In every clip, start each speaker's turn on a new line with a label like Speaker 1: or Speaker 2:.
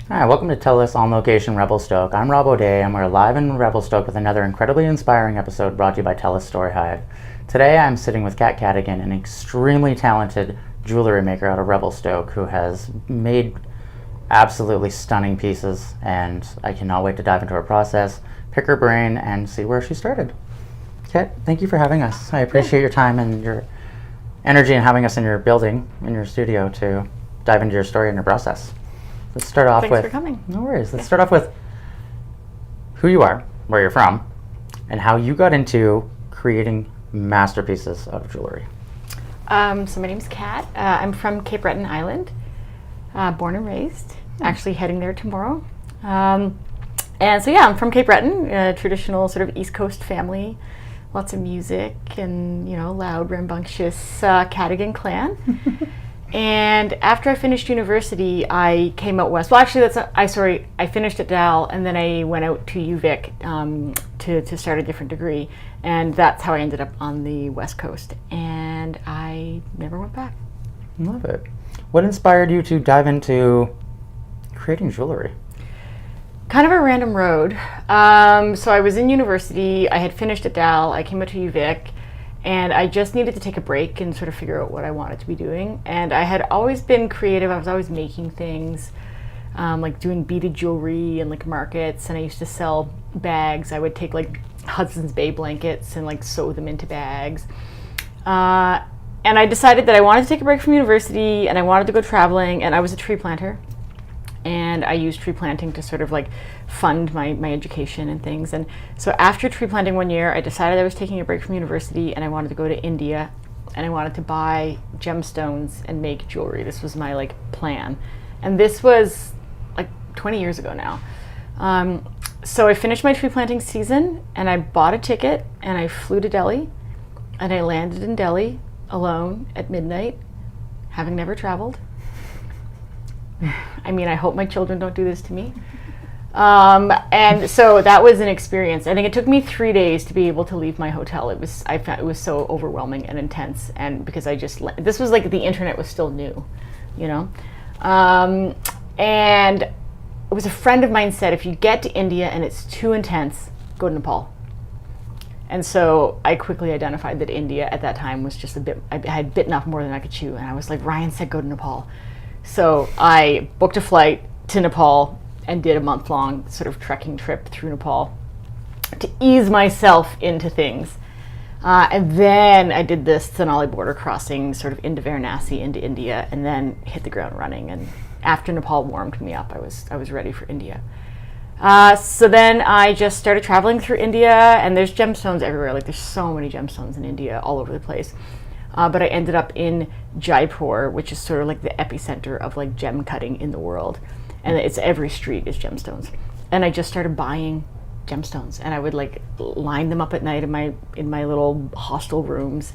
Speaker 1: Hi, welcome to TELUS On Location Revelstoke. I'm Robb and we're live in Revelstoke with another incredibly inspiring episode brought to you by TELUS STORYHIVE. Today I'm sitting with Kat Cadegen, an extremely talented jewelry maker out of Revelstoke who has made absolutely stunning pieces, and I cannot wait to dive into her process, pick her brain, and see where she started. Kat, thank you for having us. I appreciate your time and your energy and having us in your building, in your studio, to dive into your story and your process. Let's start off with...
Speaker 2: Thanks for coming.
Speaker 1: No worries. Let's start off with who you are, where you're from, and how you got into creating masterpieces out of jewelry.
Speaker 2: So my name's Kat. I'm from Cape Breton Island, born and raised. Actually heading there tomorrow. And so yeah, I'm from Cape Breton, a traditional sort of East Coast family. Lots of music and, loud, rambunctious Cadegen clan. And after I finished university, I came out west. Well, actually, I finished at Dal, and then I went out to UVic to start a different degree, and that's how I ended up on the West Coast. And I never went back.
Speaker 1: Love it. What inspired you to dive into creating jewelry?
Speaker 2: Kind of a random road. So I was in university. I had finished at Dal. I came out to UVic. And I just needed to take a break and sort of figure out what I wanted to be doing. And I had always been creative. I was always making things, like doing beaded jewelry and like markets. And I used to sell bags. I would take like Hudson's Bay blankets and like sew them into bags. And I decided that I wanted to take a break from university and I wanted to go traveling. And I was a tree planter. And I used tree planting to sort of like fund my education and things. And so after tree planting 1 year, I decided I was taking a break from university and I wanted to go to India and I wanted to buy gemstones and make jewelry. This was my like plan. And this was like 20 years ago now. So I finished my tree planting season and I bought a ticket and I flew to Delhi and I landed in Delhi alone at midnight, having never traveled. I mean, I hope my children don't do this to me. And so that was an experience. I think it took me 3 days to be able to leave my hotel. I found it was so overwhelming and intense, and because this was like the internet was still new, and it was a friend of mine said, if you get to India and it's too intense, go to Nepal. And so I quickly identified that India at that time was just I had bitten off more than I could chew, and I was like, Ryan said go to Nepal. So I booked a flight to Nepal and did a month-long sort of trekking trip through Nepal to ease myself into things. And then I did this Sonali border crossing sort of into Varanasi, into India, and then hit the ground running. And after Nepal warmed me up, I was ready for India. So then I just started traveling through India, and there's gemstones everywhere. Like there's so many gemstones in India all over the place. But I ended up in Jaipur, which is sort of like the epicenter of like gem cutting in the world. And it's every street is gemstones. And I just started buying gemstones, and I would like line them up at night in my little hostel rooms.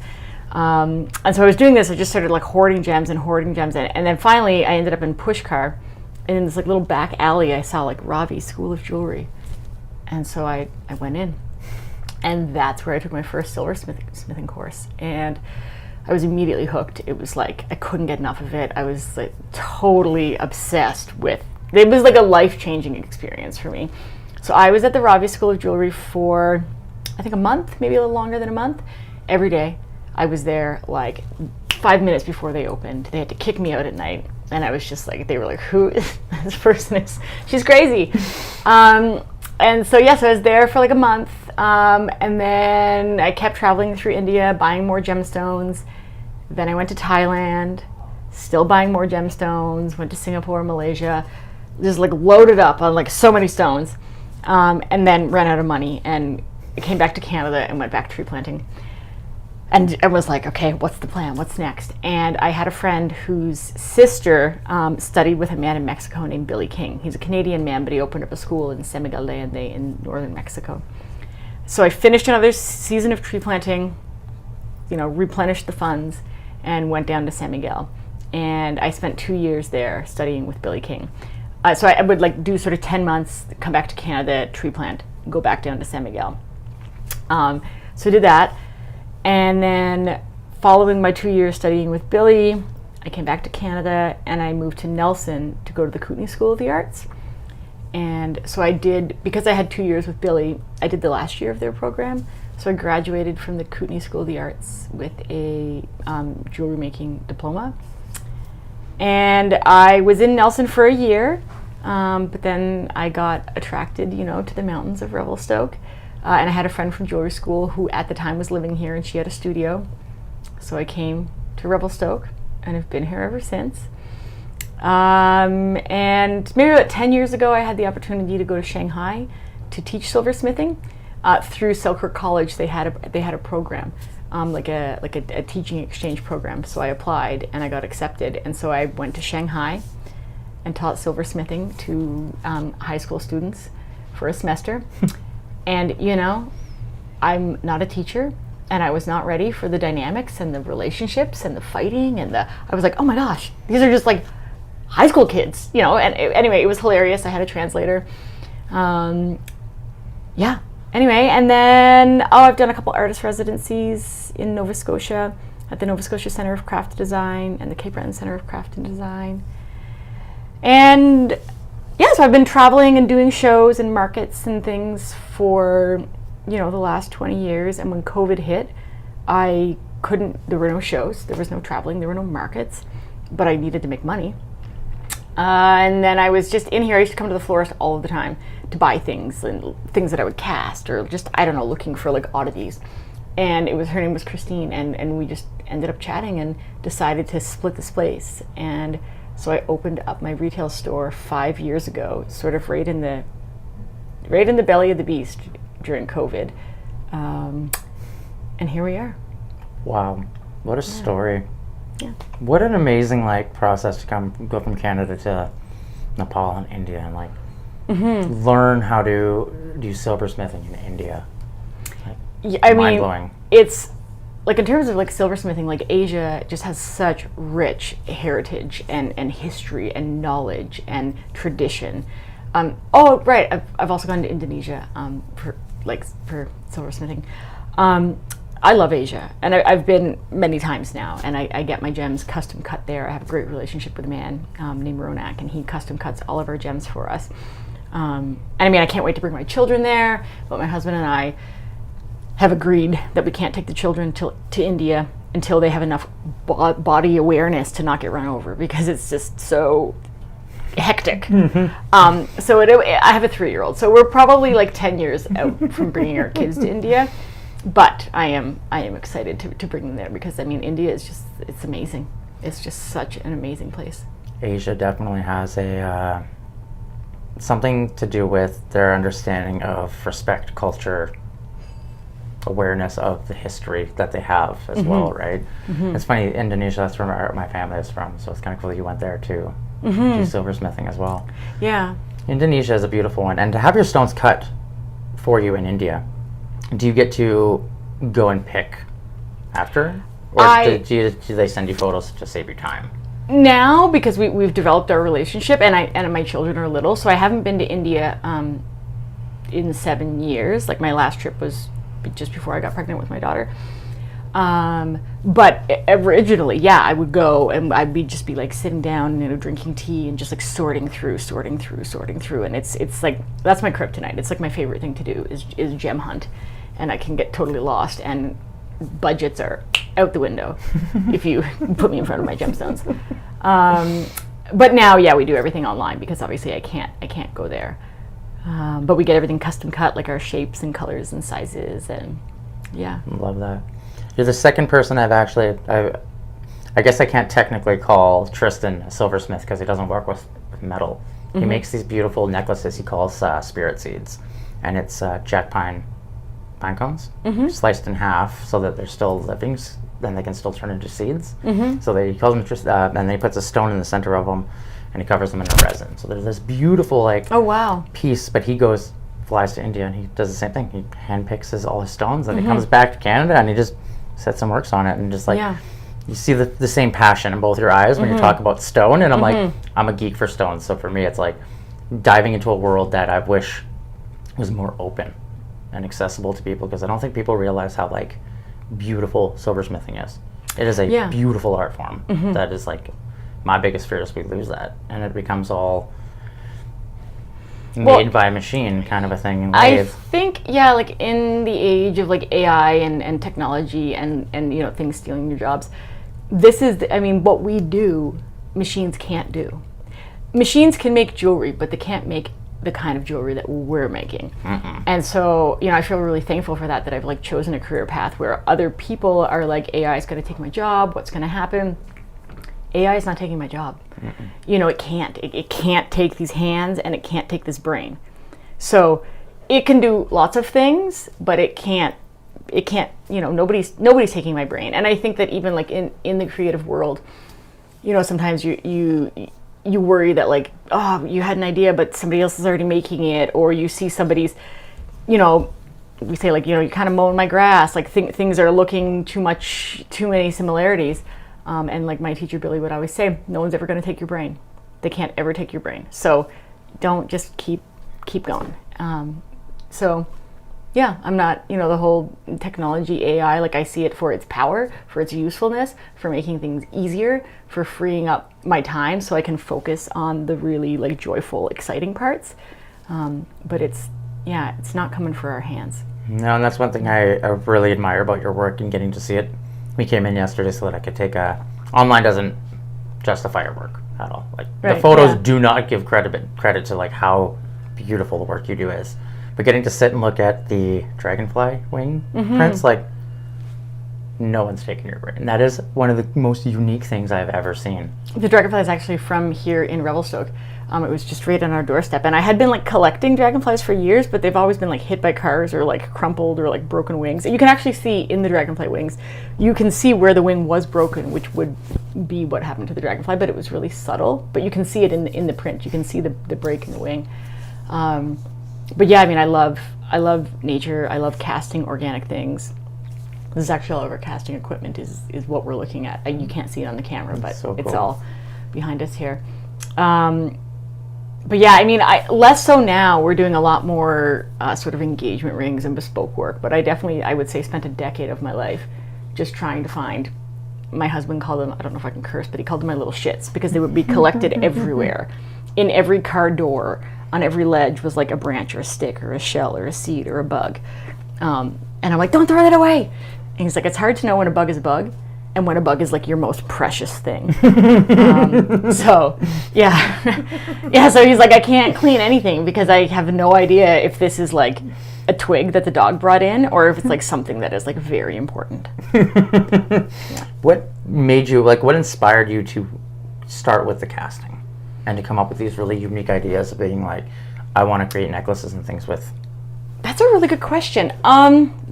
Speaker 2: And so I was doing this. I just started like hoarding gems. And then finally I ended up in Pushkar, and in this like little back alley I saw like Ravi's School of Jewelry. And so I went in, and that's where I took my first silversmithing course. And I was immediately hooked. It was like, I couldn't get enough of it. I was like totally obsessed with, it was like a life-changing experience for me. So I was at the Ravi School of Jewelry for, I think a month, maybe a little longer than a month. Every day I was there like 5 minutes before they opened. They had to kick me out at night. And I was just like, they were like, who is this person? She's crazy. And so yes, I was there for like a month. And then I kept traveling through India, buying more gemstones. Then I went to Thailand, still buying more gemstones, went to Singapore, Malaysia, just like loaded up on like so many stones, and then ran out of money and came back to Canada and went back tree planting. And I was like, okay, what's the plan? What's next? And I had a friend whose sister studied with a man in Mexico named Billy King. He's a Canadian man, but he opened up a school in San Miguel de Allende in northern Mexico. So I finished another season of tree planting, replenished the funds, and went down to San Miguel. And I spent 2 years there studying with Billy King. So I would like do sort of 10 months, come back to Canada, tree plant, go back down to San Miguel. So I did that. And then following my 2 years studying with Billy, I came back to Canada and I moved to Nelson to go to the Kootenai School of the Arts. And so I did, because I had 2 years with Billy, I did the last year of their program. So I graduated from the Kootenai School of the Arts with a jewelry making diploma. And I was in Nelson for a year, but then I got attracted, to the mountains of Revelstoke. And I had a friend from jewelry school who at the time was living here, and she had a studio. So I came to Revelstoke and have been here ever since. And maybe about 10 years ago, I had the opportunity to go to Shanghai to teach silversmithing. Through Selkirk College, they had a program, like a teaching exchange program. So I applied and I got accepted, and so I went to Shanghai and taught silversmithing to high school students for a semester. And I'm not a teacher, and I was not ready for the dynamics and the relationships and the fighting and I was like, oh my gosh, these are just like high school kids, And anyway, it was hilarious. I had a translator. Yeah. Anyway, and then, I've done a couple artist residencies in Nova Scotia at the Nova Scotia Centre of Craft Design and the Cape Breton Centre of Craft and Design. And yeah, so I've been traveling and doing shows and markets and things for, the last 20 years. And when COVID hit, there were no shows, there was no traveling, there were no markets, but I needed to make money. And then I was just in here. I used to come to the florist all of the time to buy things and things that I would cast, or just, I don't know, looking for like oddities. And her name was Christine, and we just ended up chatting and decided to split this place. And so I opened up my retail store 5 years ago, sort of right in the belly of the beast during COVID. And here we are.
Speaker 1: Wow, what a story.
Speaker 2: Yeah.
Speaker 1: What an amazing process to go from Canada to Nepal and India and learn how to do silversmithing in India. Mind blowing.
Speaker 2: It's in terms of silversmithing, Asia just has such rich heritage and history and knowledge and tradition. Right, I've also gone to Indonesia for silversmithing. I love Asia, and I've been many times now, and I get my gems custom cut there. I have a great relationship with a man named Ronak, and he custom cuts all of our gems for us. And I can't wait to bring my children there, but my husband and I have agreed that we can't take the children to India until they have enough body awareness to not get run over, because it's just so hectic. So I have a 3-year-old, so we're probably 10 years out from bringing our kids to India. But I am excited to bring them there, because India is it's amazing. It's just such an amazing place.
Speaker 1: Asia definitely has a something to do with their understanding of respect, culture, awareness of the history that they have as well, right? It's funny, Indonesia, that's where my family is from, so it's kind of cool that you went there to do silversmithing as well.
Speaker 2: Yeah.
Speaker 1: Indonesia is a beautiful one, and to have your stones cut for you in India, do you get to go and pick after? Or do they send you photos to save your time?
Speaker 2: Now, because we've developed our relationship, and my children are little, so I haven't been to India in 7 years. My last trip was just before I got pregnant with my daughter. But originally, yeah, I would go and I'd just be sitting down, drinking tea and just sorting through. And it's that's my kryptonite. It's my favorite thing to do is gem hunt. And I can get totally lost, and budgets are out the window if you put me in front of my gemstones. But now, yeah, we do everything online, because obviously I can't go there. But we get everything custom cut, our shapes and colors and sizes, and yeah.
Speaker 1: Love that. You're the second person I guess I can't technically call Tristan a silversmith, because he doesn't work with metal. He makes these beautiful necklaces he calls spirit seeds, and it's jack pine cones sliced in half so that they're still living, then they can still turn into seeds. So he calls them, and then he puts a stone in the center of them, and he covers them in a resin. So there's this beautiful
Speaker 2: oh wow
Speaker 1: piece. But he flies to India, and he does the same thing. He handpicks all his stones, and he comes back to Canada, and he just sets some works on it, and just you see the same passion in both your eyes when you talk about stone. And I'm I'm a geek for stones, so for me it's diving into a world that I wish was more open and accessible to people, because I don't think people realize how beautiful silversmithing is. It is a beautiful art form that is my biggest fear is we lose that, and it becomes all made by a machine kind of a thing.
Speaker 2: I think, yeah, like in the age of like AI and technology and you know, things stealing your jobs, this is, I mean, what we do, machines can't do. Machines can make jewelry, but they can't make the kind of jewelry that we're making. And so, you know, I feel really thankful for that I've like chosen a career path where other people are like, AI is going to take my job. What's going to happen? AI is not taking my job. You know, it can't. It can't take these hands and it can't take this brain. So it can do lots of things, but it can't, you know, nobody's taking my brain. And I think that even like in the creative world, you know, sometimes you worry that like, oh, you had an idea, but somebody else is already making it, or you see somebody's, you know, we say like, you know, you're kind of mowing my grass, like things are looking too many similarities. And like my teacher Billy would always say, no one's ever going to take your brain. They can't ever take your brain. So don't, just keep going. So yeah, I'm not, you know, the whole technology AI, like I see it for its power, for its usefulness, for making things easier, for freeing up my time so I can focus on the really like joyful, exciting parts. But it's not coming for our hands.
Speaker 1: No, and that's one thing I really admire about your work and getting to see it. We came in yesterday so that I could take online doesn't justify your work at all. Like the photos do not give credit to like how beautiful the work you do is. But getting to sit and look at the dragonfly wing prints, like no one's taking your brain. That is one of the most unique things I've ever seen.
Speaker 2: The dragonfly is actually from here in Revelstoke. It was just right on our doorstep, and I had been like collecting dragonflies for years, but they've always been like hit by cars or like crumpled or like broken wings. And you can actually see in the dragonfly wings, you can see where the wing was broken, which would be what happened to the dragonfly, but it was really subtle. But you can see it in the print. You can see the break in the wing. But yeah, I mean, I love nature. I love casting organic things. This is actually all of our casting equipment is what we're looking at. You can't see it on the camera, but
Speaker 1: so
Speaker 2: it's
Speaker 1: cool.
Speaker 2: all behind us here. But yeah, I mean, less so now. We're doing a lot more sort of engagement rings and bespoke work. But I would say, spent a decade of my life just trying to find. My husband called them, I don't know if I can curse, but he called them my little shits, because they would be collected everywhere. In every car door, on every ledge was like a branch or a stick or a shell or a seed or a bug. And I'm like, don't throw that away. And he's like, it's hard to know when a bug is a bug and when a bug is like your most precious thing. So yeah. So he's like, I can't clean anything because I have no idea if this is like a twig that the dog brought in or if it's like something that is like very important. Yeah.
Speaker 1: What made you, like, what inspired you to start with the casting and to come up with these really unique ideas of being like, I want to create necklaces and things with?
Speaker 2: That's a really good question.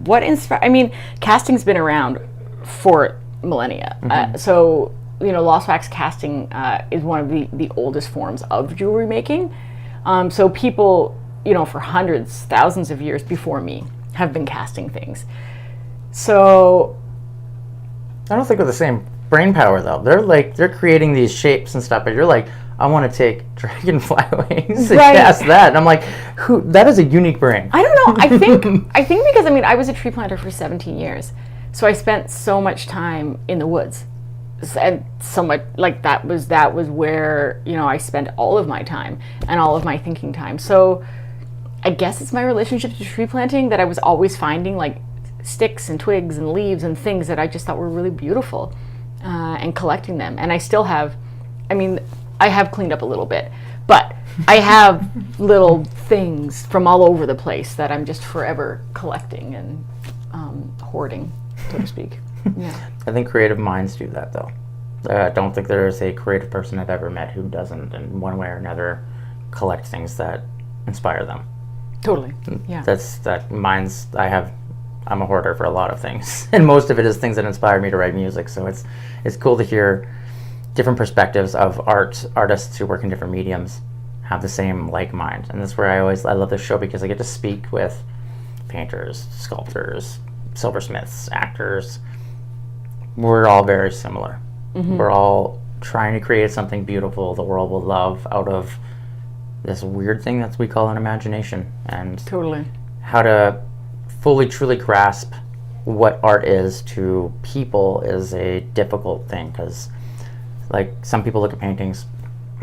Speaker 2: What inspired? I mean, casting's been around for millennia. So, you know, lost wax casting is one of the oldest forms of jewelry making. So people, you know, for hundreds, thousands of years before me have been casting things. So
Speaker 1: I don't think with the same brain power though. They're creating these shapes and stuff, but you're like, I want to take dragonfly wings and cast that. And I'm like, that is a unique brain.
Speaker 2: I don't know. I think because, I mean, I was a tree planter for 17 years. So I spent so much time in the woods. And so much, like, that was where, you know, I spent all of my time and all of my thinking time. So I guess it's my relationship to tree planting that I was always finding, like, sticks and twigs and leaves and things that I just thought were really beautiful and collecting them. And I still have, I mean, I have cleaned up a little bit, but I have little things from all over the place that I'm just forever collecting and hoarding, so to speak. Yeah.
Speaker 1: I think creative minds do that, though. I don't think there is a creative person I've ever met who doesn't, in one way or another, collect things that inspire them.
Speaker 2: Totally. Yeah.
Speaker 1: I'm a hoarder for a lot of things, and most of it is things that inspire me to write music. So it's cool to hear different perspectives of artists who work in different mediums have the same like mind. And that's where I love this show, because I get to speak with painters, sculptors, silversmiths, actors. We're all very similar. We're all trying to create something beautiful the world will love out of this weird thing that we call an imagination. And
Speaker 2: totally.
Speaker 1: How to fully, truly grasp what art is to people is a difficult thing, because like some people look at paintings,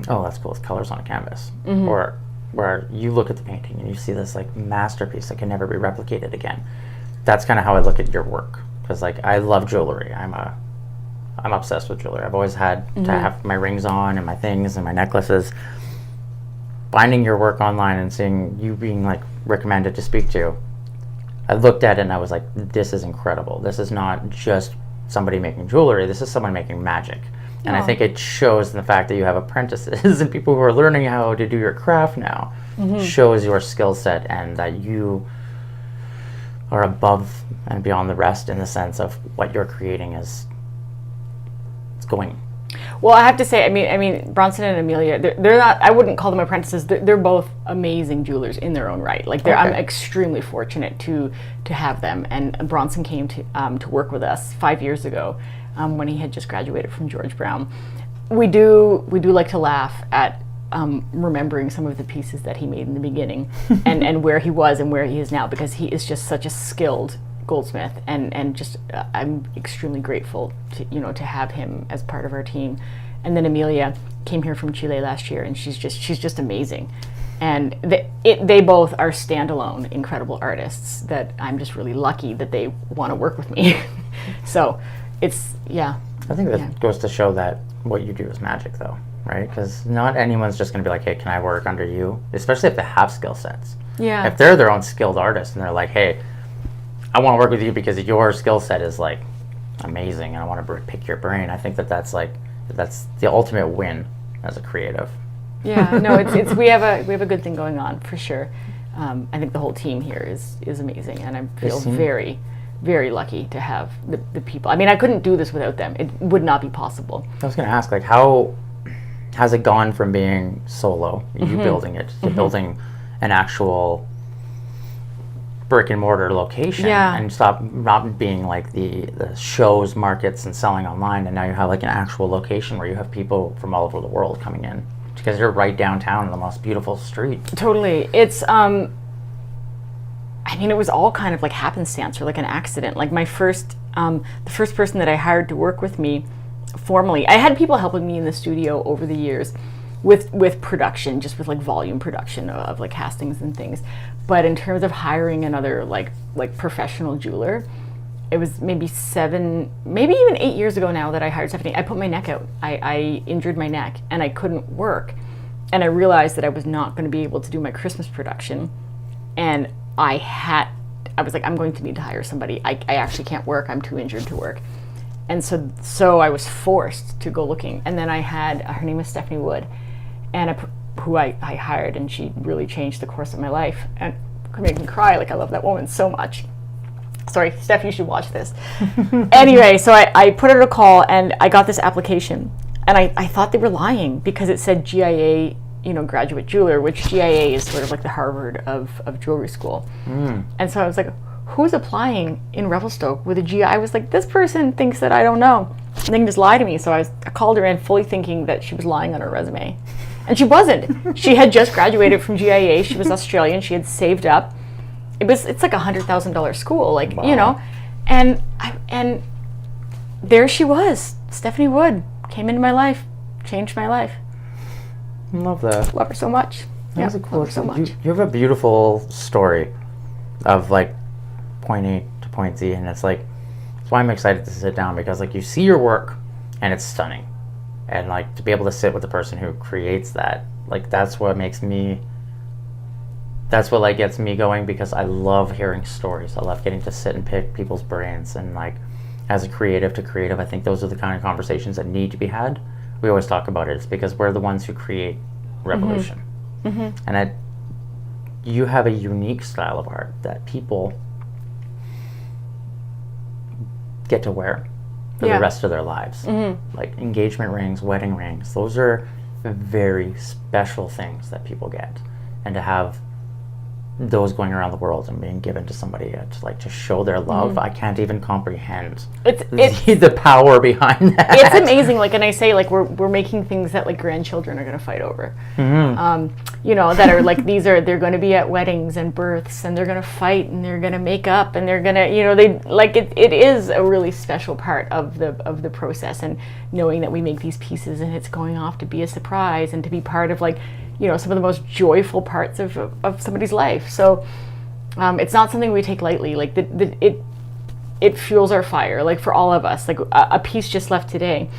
Speaker 1: oh, that's cool, it's colors on a canvas. Or where you look at the painting and you see this like masterpiece that can never be replicated again. That's kind of how I look at your work, because like I love jewelry. I'm obsessed with jewelry. I've always had to have my rings on and my things and my necklaces. Finding your work online and seeing you being like recommended to speak to, I looked at it and I was like, this is incredible. This is not just somebody making jewelry. This is someone making magic. And I think it shows in the fact that you have apprentices and people who are learning how to do your craft now. Shows your skill set and that you are above and beyond the rest in the sense of what you're creating is it's going.
Speaker 2: Well, I have to say, I mean, Bronson and Amelia, they're not. I wouldn't call them apprentices. They're both amazing jewelers in their own right. Like, I'm extremely fortunate to have them. And Bronson came to work with us 5 years ago, when he had just graduated from George Brown. We do like to laugh at remembering some of the pieces that he made in the beginning, and where he was and where he is now, because he is just such a skilled goldsmith, and just I'm extremely grateful to have him as part of our team. And then Amelia came here from Chile last year, and she's just amazing. And they both are standalone incredible artists that I'm just really lucky that they want to work with me. So it's
Speaker 1: I think that goes to show that what you do is magic, though, right? Because not anyone's just going to be like, hey, can I work under you? Especially if they have skill sets. Yeah. If they're their own skilled artist and they're like, hey, I want to work with you because your skill set is like amazing and I want to pick your brain. I think that's the ultimate win as a creative.
Speaker 2: Yeah, no, it's we have a good thing going on for sure. I think the whole team here is amazing, and I feel very, very lucky to have the people. I mean, I couldn't do this without them. It would not be possible.
Speaker 1: I was going to ask, like, how has it gone from being solo, you building it, to building an actual brick and mortar location, and stop not being like the shows, markets, and selling online, and now you have like an actual location where you have people from all over the world coming in because you're right downtown in the most beautiful street. Totally.
Speaker 2: It's I mean, it was all kind of like happenstance or like an accident. Like the first person that I hired to work with me formally, I had people helping me in the studio over the years with production, just with like volume production of like castings and things. But in terms of hiring another like professional jeweler, it was maybe 7, maybe even 8 years ago now that I hired Stephanie. I put my neck out. I injured my neck and I couldn't work. And I realized that I was not going to be able to do my Christmas production. And I was like, I'm going to need to hire somebody. I actually can't work. I'm too injured to work. And so I was forced to go looking. And then I had, her name is Stephanie Wood, and who I hired, and she really changed the course of my life and could make me cry. Like, I love that woman so much. Sorry, Steph, you should watch this. Anyway, so I put her a call, and I got this application, and I thought they were lying because it said GIA, graduate jeweler, which GIA is sort of like the Harvard of jewelry school. And so I was like, who's applying in Revelstoke with a GIA? I was like, this person thinks that I don't know. And they can just lie to me. So I called her in fully thinking that she was lying on her resume. And she wasn't. She had just graduated from GIA. She was Australian. She had saved up. It's like $100,000 school, like,
Speaker 1: wow.
Speaker 2: And there she was. Stephanie Wood came into my life, changed my life.
Speaker 1: Love that.
Speaker 2: Love her so much.
Speaker 1: That's a cool. So much. You have a beautiful story of like point A to point Z, and it's like, that's why I'm excited to sit down, because like you see your work and it's stunning, and like to be able to sit with the person who creates that, like that's what makes me, that's what like gets me going, because I love hearing stories. I love getting to sit and pick people's brains, and like as a creative to creative, I think those are the kind of conversations that need to be had. We always talk about it. It's because we're the ones who create revolution. And you have a unique style of art that people get to wear for the rest of their lives. Like engagement rings, wedding rings, those are very special things that people get. And to have those going around the world and being given to somebody to show their love, I can't even comprehend the power behind that.
Speaker 2: It's amazing. Like, and I say, like, we're making things that like grandchildren are going to fight over. That are like, they're going to be at weddings and births, and they're going to fight, and they're going to make up, and they're going to, they like it is a really special part of the process, and knowing that we make these pieces and it's going off to be a surprise and to be part of like some of the most joyful parts of somebody's life. So it's not something we take lightly. Like it fuels our fire, like for all of us. Like a piece just left today,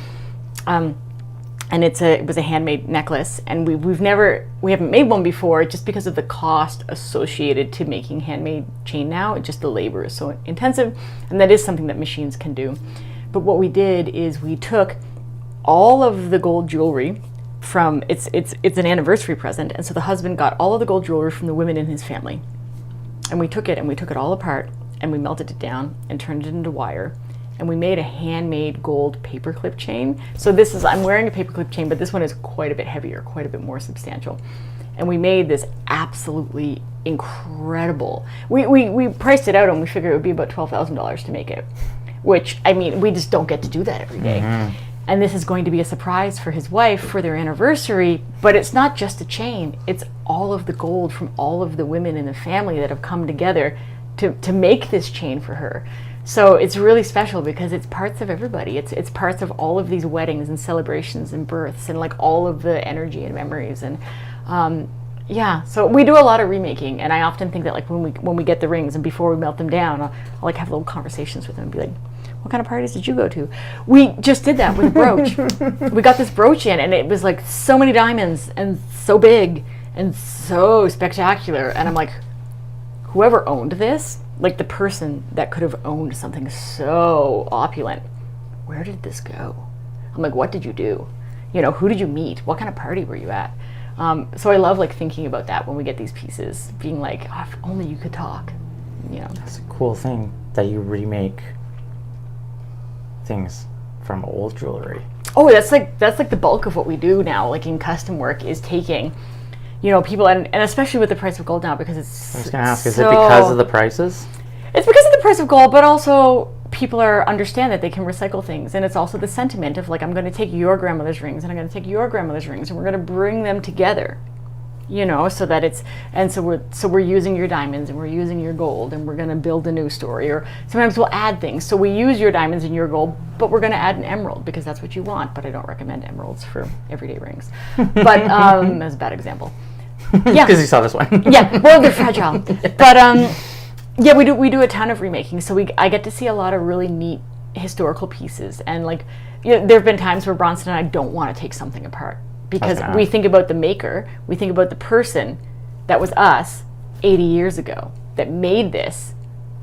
Speaker 2: and it was a handmade necklace, and we haven't made one before, just because of the cost associated to making handmade chain now. Just the labor is so intensive, and that is something that machines can do. But what we did is we took all of the gold jewelry from it's an anniversary present, and so the husband got all of the gold jewelry from the women in his family, and we took it all apart, and we melted it down and turned it into wire, and we made a handmade gold paperclip chain. So I'm wearing a paperclip chain, but this one is quite a bit heavier, quite a bit more substantial. And we made this absolutely incredible. We priced it out, and we figured it would be about $12,000 to make it, which, I mean, we just don't get to do that every day. Mm-hmm. And this is going to be a surprise for his wife for their anniversary, but it's not just a chain. It's all of the gold from all of the women in the family that have come together to make this chain for her. So it's really special because it's parts of everybody. It's parts of all of these weddings and celebrations and births and like all of the energy and memories. And so we do a lot of remaking, and I often think that like when we get the rings and before we melt them down, I'll like have little conversations with them and be like, what kind of parties did you go to? We just did that with a brooch. We got this brooch in, and it was like so many diamonds and so big and so spectacular. And I'm like, whoever owned this, like the person that could have owned something so opulent, where did this go? I'm like, what did you do? Who did you meet? What kind of party were you at? So I love like thinking about that when we get these pieces, being like, oh, if only you could talk.
Speaker 1: That's a cool thing that you remake things from old jewelry.
Speaker 2: Oh, that's like the bulk of what we do now, like in custom work, is taking, people, and especially with the price of gold now, because it's
Speaker 1: I was going to ask, is it because of the prices?
Speaker 2: It's because of the price of gold, but also people understand that they can recycle things, and it's also the sentiment of like, I'm going to take your grandmother's rings and I'm going to take your grandmother's rings, and we're going to bring them together. So that it's, and so we're using your diamonds and we're using your gold, and we're going to build a new story, or sometimes we'll add things. So we use your diamonds and your gold, but we're going to add an emerald because that's what you want. But I don't recommend emeralds for everyday rings. But as a bad example. Yeah.
Speaker 1: Because you saw this one.
Speaker 2: Yeah. Well, they're fragile. But yeah, we do a ton of remaking. So I get to see a lot of really neat historical pieces, and like, there have been times where Bronson and I don't want to take something apart, because we think about the maker, we think about the person that was us 80 years ago that made this,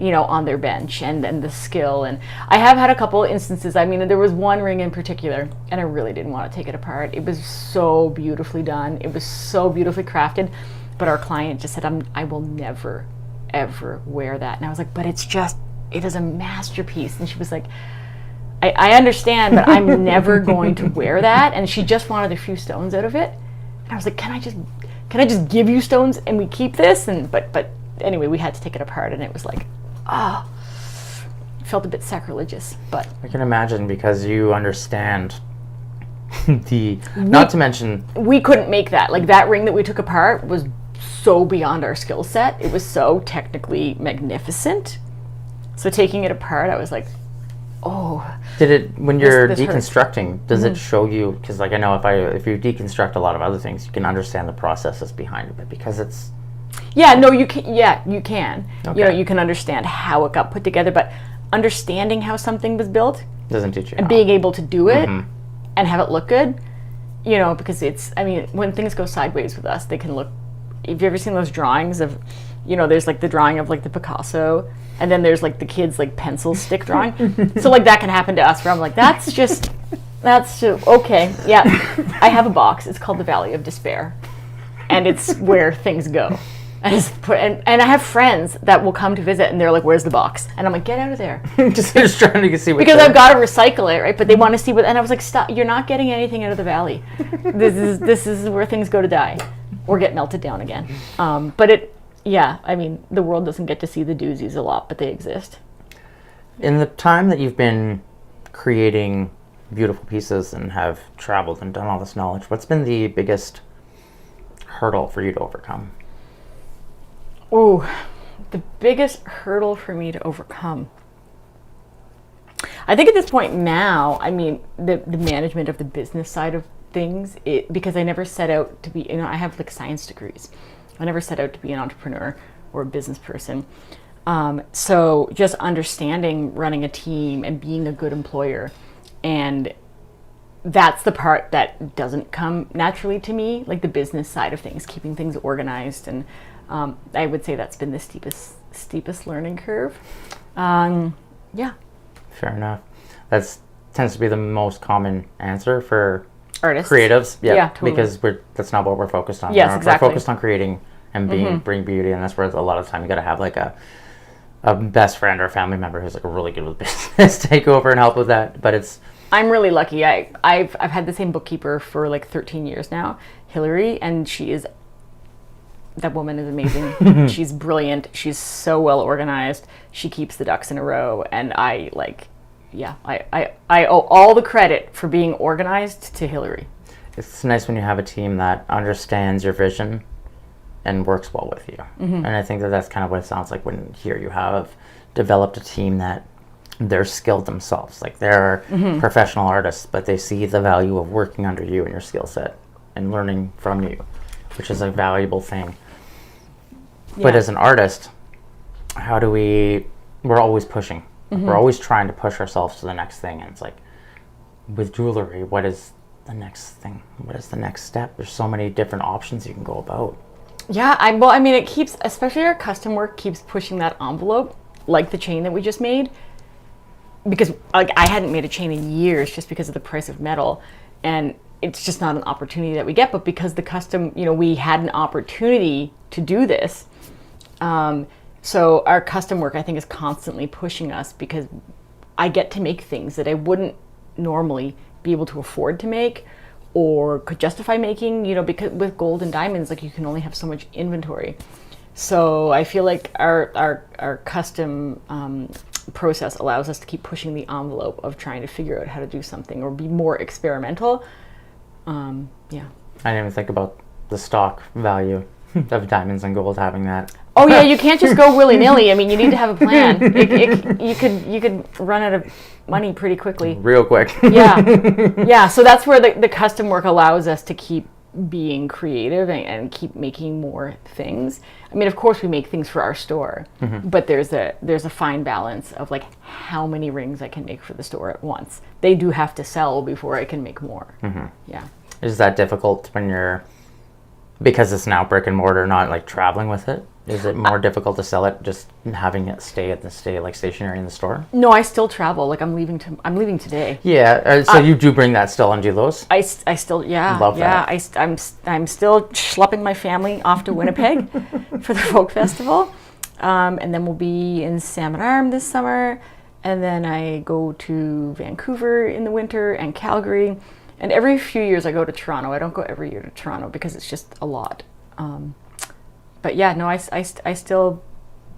Speaker 2: on their bench, and the skill. And I have had a couple instances, I mean, there was one ring in particular, and I really didn't want to take it apart. It was so beautifully done. It was so beautifully crafted, but our client just said, I will never, ever wear that. And I was like, but it is a masterpiece. And she was like, I understand, but I'm never going to wear that. And she just wanted a few stones out of it. And I was like, can I just give you stones and we keep this? And but anyway, we had to take it apart, and it was like, it felt a bit sacrilegious. But
Speaker 1: I can imagine, because you understand not to mention,
Speaker 2: we couldn't make that. Like, that ring that we took apart was so beyond our skill set. It was so technically magnificent. So taking it apart, I was like,
Speaker 1: did it, when you're
Speaker 2: this
Speaker 1: deconstructing,
Speaker 2: hurts.
Speaker 1: does it show you, because like I know if you deconstruct a lot of other things, you can understand the processes behind it, because it's
Speaker 2: you can.
Speaker 1: Okay.
Speaker 2: You can understand how it got put together, but understanding how something was built
Speaker 1: doesn't teach you
Speaker 2: and being able to do it and have it look good, because when things go sideways with us, they can look. Have you ever seen those drawings of, there's like the drawing of like the Picasso, and then there's like the kids like pencil stick drawing. So like that can happen to us, where I'm like, that's just okay. Yeah, I have a box. It's called the Valley of Despair, and it's where things go. And I have friends that will come to visit, and they're like, "Where's the box?" And I'm like, "Get out of there!"
Speaker 1: just trying to see what.
Speaker 2: Because I've got to recycle it, right? But they want to see what. And I was like, "Stop! You're not getting anything out of the valley. This is where things go to die, or get melted down again." But the world doesn't get to see the doozies a lot, but they exist.
Speaker 1: In the time that you've been creating beautiful pieces and have traveled and done all this knowledge, what's been the biggest hurdle for you to overcome?
Speaker 2: Oh, the biggest hurdle for me to overcome. I think at this point now, the management of the business side things, because I never set out to be, I have like science degrees. I never set out to be an entrepreneur or a business person. So just understanding running a team and being a good employer, and that's the part that doesn't come naturally to me, like the business side of things, keeping things organized. And I would say that's been the steepest learning curve. Yeah.
Speaker 1: Fair enough. That tends to be the most common answer for
Speaker 2: Artists.
Speaker 1: creatives. Yeah,
Speaker 2: totally.
Speaker 1: Because that's not what we're focused on.
Speaker 2: Yes, exactly.
Speaker 1: We're focused on creating and bring beauty, and that's where a lot of the time you got to have like a best friend or a family member who's like really good with business take over and help with that. But
Speaker 2: I'm really lucky. I've had the same bookkeeper for like 13 years now, Hillary, and that woman is amazing. She's brilliant. She's so well organized. She keeps the ducks in a row, and I owe all the credit for being organized to Hillary.
Speaker 1: It's nice when you have a team that understands your vision and works well with you. And I think that's kind of what it sounds like when here you have developed a team that they're skilled themselves. Like they're professional artists, but they see the value of working under you and your skill set and learning from you, which is a valuable thing. Yeah. But as an artist, we're always pushing. We're always trying to push ourselves to the next thing. And it's like, with jewelry, what is the next thing? What is the next step? There's so many different options you can go about.
Speaker 2: Yeah, it keeps, especially our custom work, keeps pushing that envelope, like the chain that we just made. Because like I hadn't made a chain in years just because of the price of metal, and it's just not an opportunity that we get. But because the custom, we had an opportunity to do this. So our custom work, I think, is constantly pushing us, because I get to make things that I wouldn't normally be able to afford to make or could justify making, because with gold and diamonds, like you can only have so much inventory. So I feel like our custom process allows us to keep pushing the envelope of trying to figure out how to do something or be more experimental. Yeah.
Speaker 1: I didn't even think about the stock value of diamonds and gold having that.
Speaker 2: Oh yeah, you can't just go willy-nilly. I mean, you need to have a plan. You could run out of money pretty quickly.
Speaker 1: Real quick.
Speaker 2: Yeah. So that's where the custom work allows us to keep being creative and keep making more things. I mean, of course, we make things for our store, but there's a fine balance of like how many rings I can make for the store at once. They do have to sell before I can make more. Yeah.
Speaker 1: Is that difficult because it's now brick and mortar, not like traveling with it? Is it more difficult to sell it just having it stay like stationary in the store?
Speaker 2: No, I still travel. Like I'm leaving today.
Speaker 1: Yeah. So you do bring that still and do those?
Speaker 2: I still love that. I'm still schlepping my family off to Winnipeg for the folk festival, and then we'll be in Salmon Arm this summer, and then I go to Vancouver in the winter and Calgary, and every few years I go to Toronto. I don't go every year to Toronto because it's just a lot. But yeah, no, I still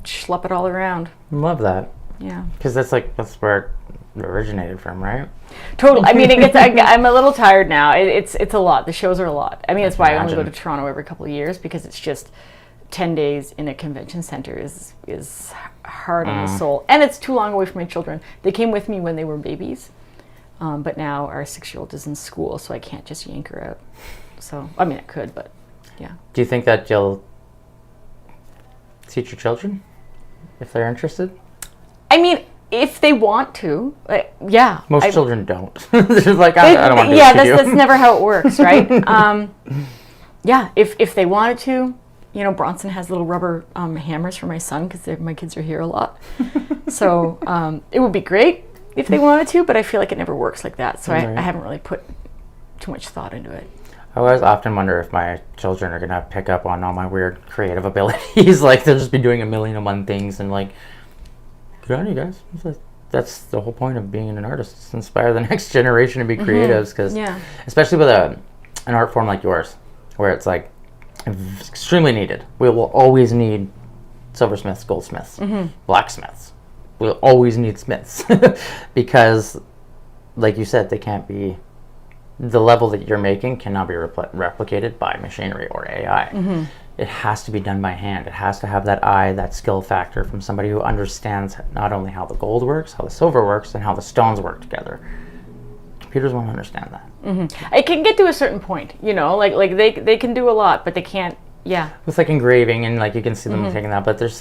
Speaker 2: schlep it all around.
Speaker 1: Love that.
Speaker 2: Yeah.
Speaker 1: Because that's where it originated from, right?
Speaker 2: Totally. I mean, I'm a little tired now. It's a lot. The shows are a lot. I mean, that's why I only go to Toronto every couple of years, because it's just 10 days in a convention center is hard on the soul. And it's too long away from my children. They came with me when they were babies. But now our 6-year-old is in school, so I can't just yank her out. So, I mean, I could, but yeah.
Speaker 1: Do you think that you'll teach your children if they're interested?
Speaker 2: I mean, if they want to, yeah.
Speaker 1: Most children don't. They're like, I don't want to do
Speaker 2: yeah,
Speaker 1: what you do.
Speaker 2: that's never how it works, right? Yeah, if they wanted to, Bronson has little rubber hammers for my son because my kids are here a lot. So it would be great if they wanted to, but I feel like it never works like that. So I haven't really put too much thought into it.
Speaker 1: I always often wonder if my children are going to pick up on all my weird creative abilities. Like, they'll just be doing 1,000,001 things and like, good on you guys. That's the whole point of being an artist, is to inspire the next generation to be creatives. Because especially with an art form like yours, where it's like extremely needed. We will always need silversmiths, goldsmiths, blacksmiths. We'll always need smiths because, like you said, they can't be, the level that you're making cannot be replicated by machinery or AI. It has to be done by hand. It has to have that eye, that skill factor from somebody who understands not only how the gold works, how the silver works, and how the stones work together to computers won't understand that.
Speaker 2: It can get to a certain point, you know, like they can do a lot, but they can't. Yeah.
Speaker 1: With like engraving and like you can see them taking that, but there's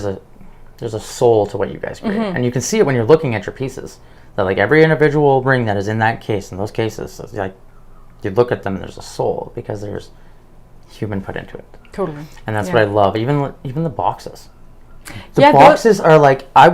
Speaker 1: a soul to what you guys create, and you can see it when you're looking at your pieces. That like every individual ring that is in that case, in those cases, it's like you look at them, and there's a soul because there's human put into it.
Speaker 2: Totally.
Speaker 1: And that's what I love. Even the boxes. The
Speaker 2: Yeah,
Speaker 1: boxes are like I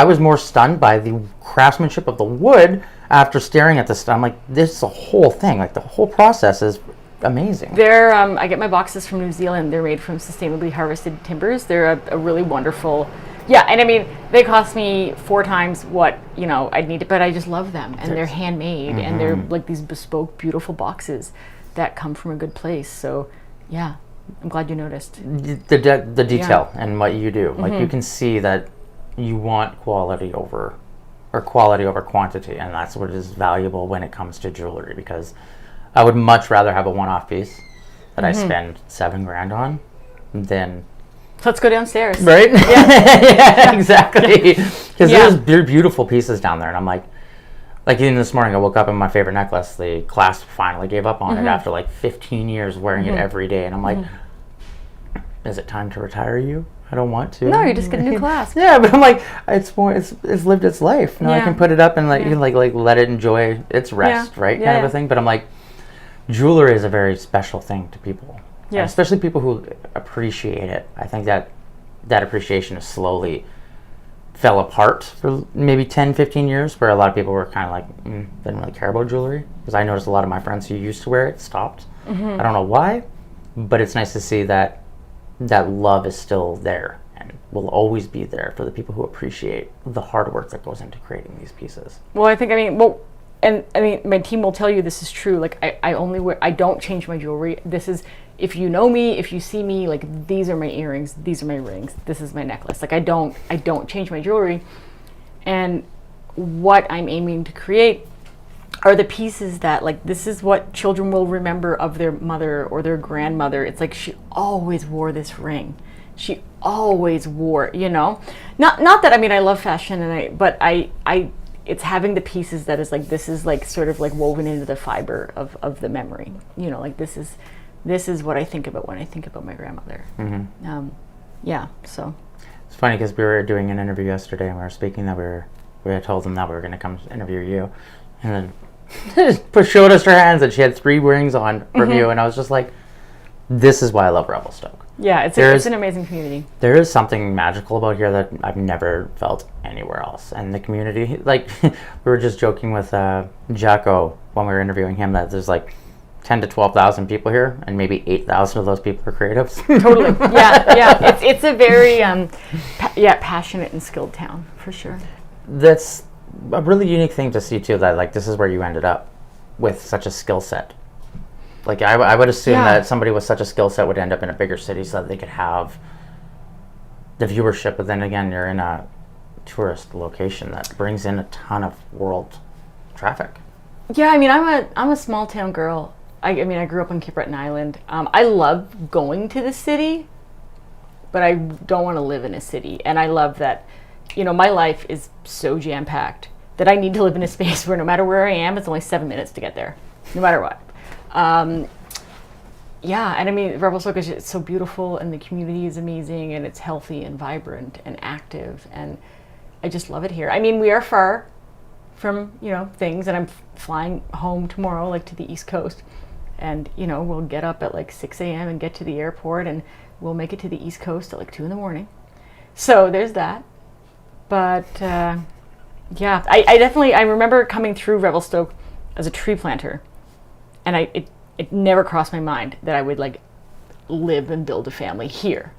Speaker 1: was more stunned by the craftsmanship of the wood after staring at this. I'm like, this is a whole thing. Like the whole process is amazing.
Speaker 2: They're I get my boxes from New Zealand. They're made from sustainably harvested timbers. They're a really wonderful. Yeah, and I mean they cost me 4 times what I'd need, but I just love them, and they're handmade, and they're like these bespoke, beautiful boxes that come from a good place. So, yeah, I'm glad you noticed.
Speaker 1: The detail and what you do, like you can see that you want quality over quantity, and that's what is valuable when it comes to jewelry. Because I would much rather have a one-off piece that I spend $7,000 on than.
Speaker 2: So let's go downstairs.
Speaker 1: Right? Yeah, exactly. Because
Speaker 2: Yeah.
Speaker 1: there's beautiful pieces down there, and I'm like even this morning I woke up and my favorite necklace, the clasp finally gave up on it after like 15 years wearing it every day, and I'm like, is it time to retire you? I don't want to.
Speaker 2: No, you just get a new clasp.
Speaker 1: Yeah, but I'm like, it's lived its life. Now I can put it up and you can like let it enjoy its rest, right?
Speaker 2: Yeah,
Speaker 1: kind of
Speaker 2: yeah.
Speaker 1: a thing. But I'm like, jewelry is a very special thing to people.
Speaker 2: Yes.
Speaker 1: And especially people who appreciate it. I think that appreciation is slowly fell apart for maybe 10-15 years, where a lot of people were kind of like didn't really care about jewelry, because I noticed a lot of my friends who used to wear it stopped. I don't know why, but it's nice to see that love is still there and will always be there for the people who appreciate the hard work that goes into creating these pieces.
Speaker 2: Well, my team will tell you this is true. Like I don't change my jewelry. This is, if you know me, if you see me, like these are my earrings, these are my rings, this is my necklace. Like I don't change my jewelry. And what I'm aiming to create are the pieces that, like, this is what children will remember of their mother or their grandmother. It's like, she always wore this ring. She always wore, not that, I love fashion, but it's having the pieces that is like, this is like sort of like woven into the fiber of the memory, like this is what I think about when I think about my grandmother. So
Speaker 1: it's funny because we were doing an interview yesterday and we were speaking that we had told them that we were going to come interview you, and then showed us her hands and she had 3 rings on from you, and I was just like, this is why I love Revelstoke.
Speaker 2: Yeah, it's an amazing community.
Speaker 1: There is something magical about here that I've never felt anywhere else. And the community, like, we were just joking with Jacko when we were interviewing him that there's like 10 to 12,000 people here, and maybe 8,000 of those people are creatives.
Speaker 2: Totally. Yeah. It's a very passionate and skilled town, for sure.
Speaker 1: That's a really unique thing to see too, that like this is where you ended up with such a skill set. Like I would assume that somebody with such a skill set would end up in a bigger city so that they could have the viewership, but then again, you're in a tourist location that brings in a ton of world traffic.
Speaker 2: Yeah, I'm a small town girl. I grew up on Cape Breton Island. I love going to the city, but I don't want to live in a city. And I love that, my life is so jam-packed that I need to live in a space where no matter where I am, it's only 7 minutes to get there, no matter what. Revelstoke is just so beautiful, and the community is amazing, and it's healthy and vibrant and active, and I just love it here. We are far from, things, and I'm flying home tomorrow, like to the East Coast, and, we'll get up at like 6 a.m. and get to the airport, and we'll make it to the East Coast at like 2 in. So there's that. But, I definitely, I remember coming through Revelstoke as a tree planter, and it never crossed my mind that I would like live and build a family here.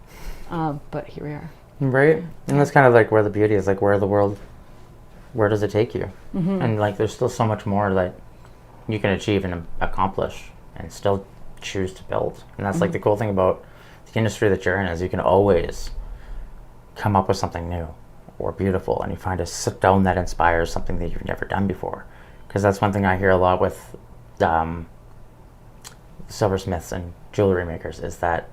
Speaker 2: But here we are.
Speaker 1: Right? And that's kind of like where the beauty is, like where does it take you? And like there's still so much more that you can achieve and accomplish and still choose to build. And that's like the cool thing about the industry that you're in, is you can always come up with something new or beautiful, and you find a stone that inspires something that you've never done before. Because that's one thing I hear a lot with silversmiths and jewelry makers, is that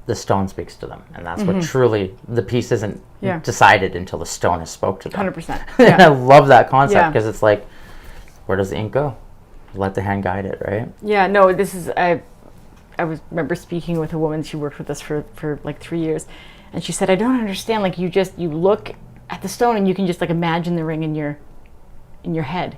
Speaker 1: the stone speaks to them, and that's what truly, the piece isn't decided until the stone has spoke to them.
Speaker 2: 100%.
Speaker 1: And I love that concept, because it's like, where does the ink go? Let the hand guide it, right?
Speaker 2: Yeah, no, this is, remember speaking with a woman, she worked with us for like 3 years, and she said, I don't understand, like you look at the stone and you can just like imagine the ring in your head.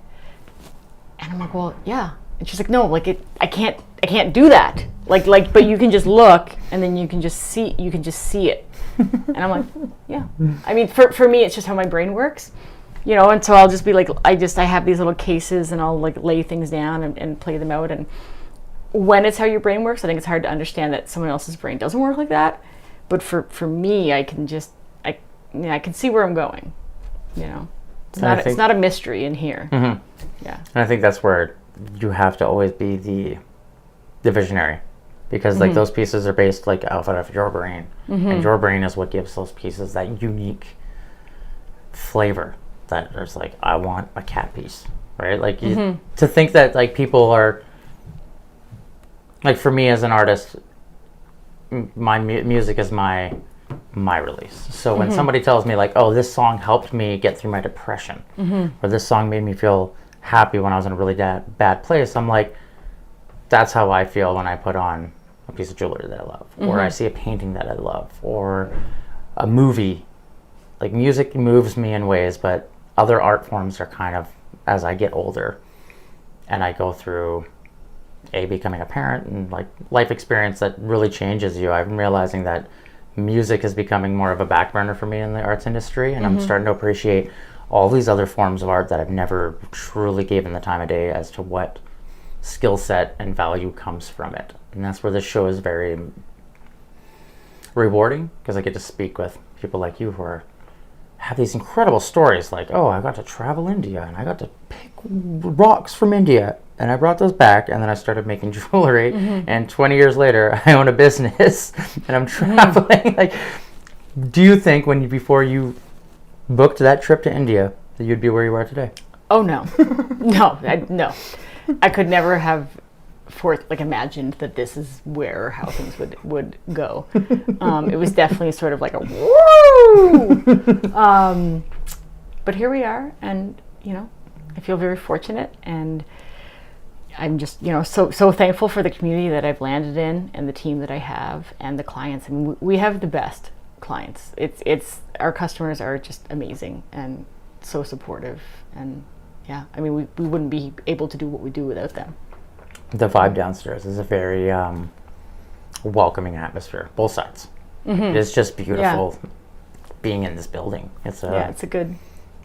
Speaker 2: And I'm like, well, yeah. And she's like, no, like I can't do that. Like, but you can just look and then you can just see it. And I'm like, yeah. I mean, for me, it's just how my brain works, you know, and so I'll just be like, I have these little cases and I'll like lay things down and play them out. And when it's how your brain works, I think it's hard to understand that someone else's brain doesn't work like that. But for me, I can see where I'm going, you know. It's not a mystery in here.
Speaker 1: Mm-hmm.
Speaker 2: Yeah.
Speaker 1: And I think that's where you have to always be the visionary, because like those pieces are based like off of your brain, and your brain is what gives those pieces that unique flavor. That there's like, I want a cat piece, right? Like to think that like people are like, for me as an artist, my music is my release. So when somebody tells me like, oh, this song helped me get through my depression, or this song made me feel happy when I was in a really bad place, I'm like, that's how I feel when I put on a piece of jewelry that I love, or I see a painting that I love, or a movie. Like, music moves me in ways, but other art forms are kind of, as I get older and I go through becoming a parent and like life experience that really changes you, I'm realizing that music is becoming more of a back burner for me in the arts industry, and I'm starting to appreciate all these other forms of art that I've never truly given the time of day as to what skill set and value comes from it. And that's where this show is very rewarding, because I get to speak with people like you who have these incredible stories, like, oh, I got to travel India and I got to pick rocks from India and I brought those back, and then I started making jewelry, and 20 years later I own a business and I'm traveling. Like, do you think before you booked that trip to India that you'd be where you are today?
Speaker 2: Oh no. No. I could never have imagined that this is where or how things would go. It was definitely sort of like a woo. But here we are, and you know, I feel very fortunate, and I'm just, you know, so thankful for the community that I've landed in, and the team that I have, and the clients. I mean, we have the best clients. It's our customers are just amazing and so supportive, and yeah, I mean, we wouldn't be able to do what we do without them.
Speaker 1: The vibe downstairs is a very welcoming atmosphere, both sides. It's just beautiful being in this building. It's a good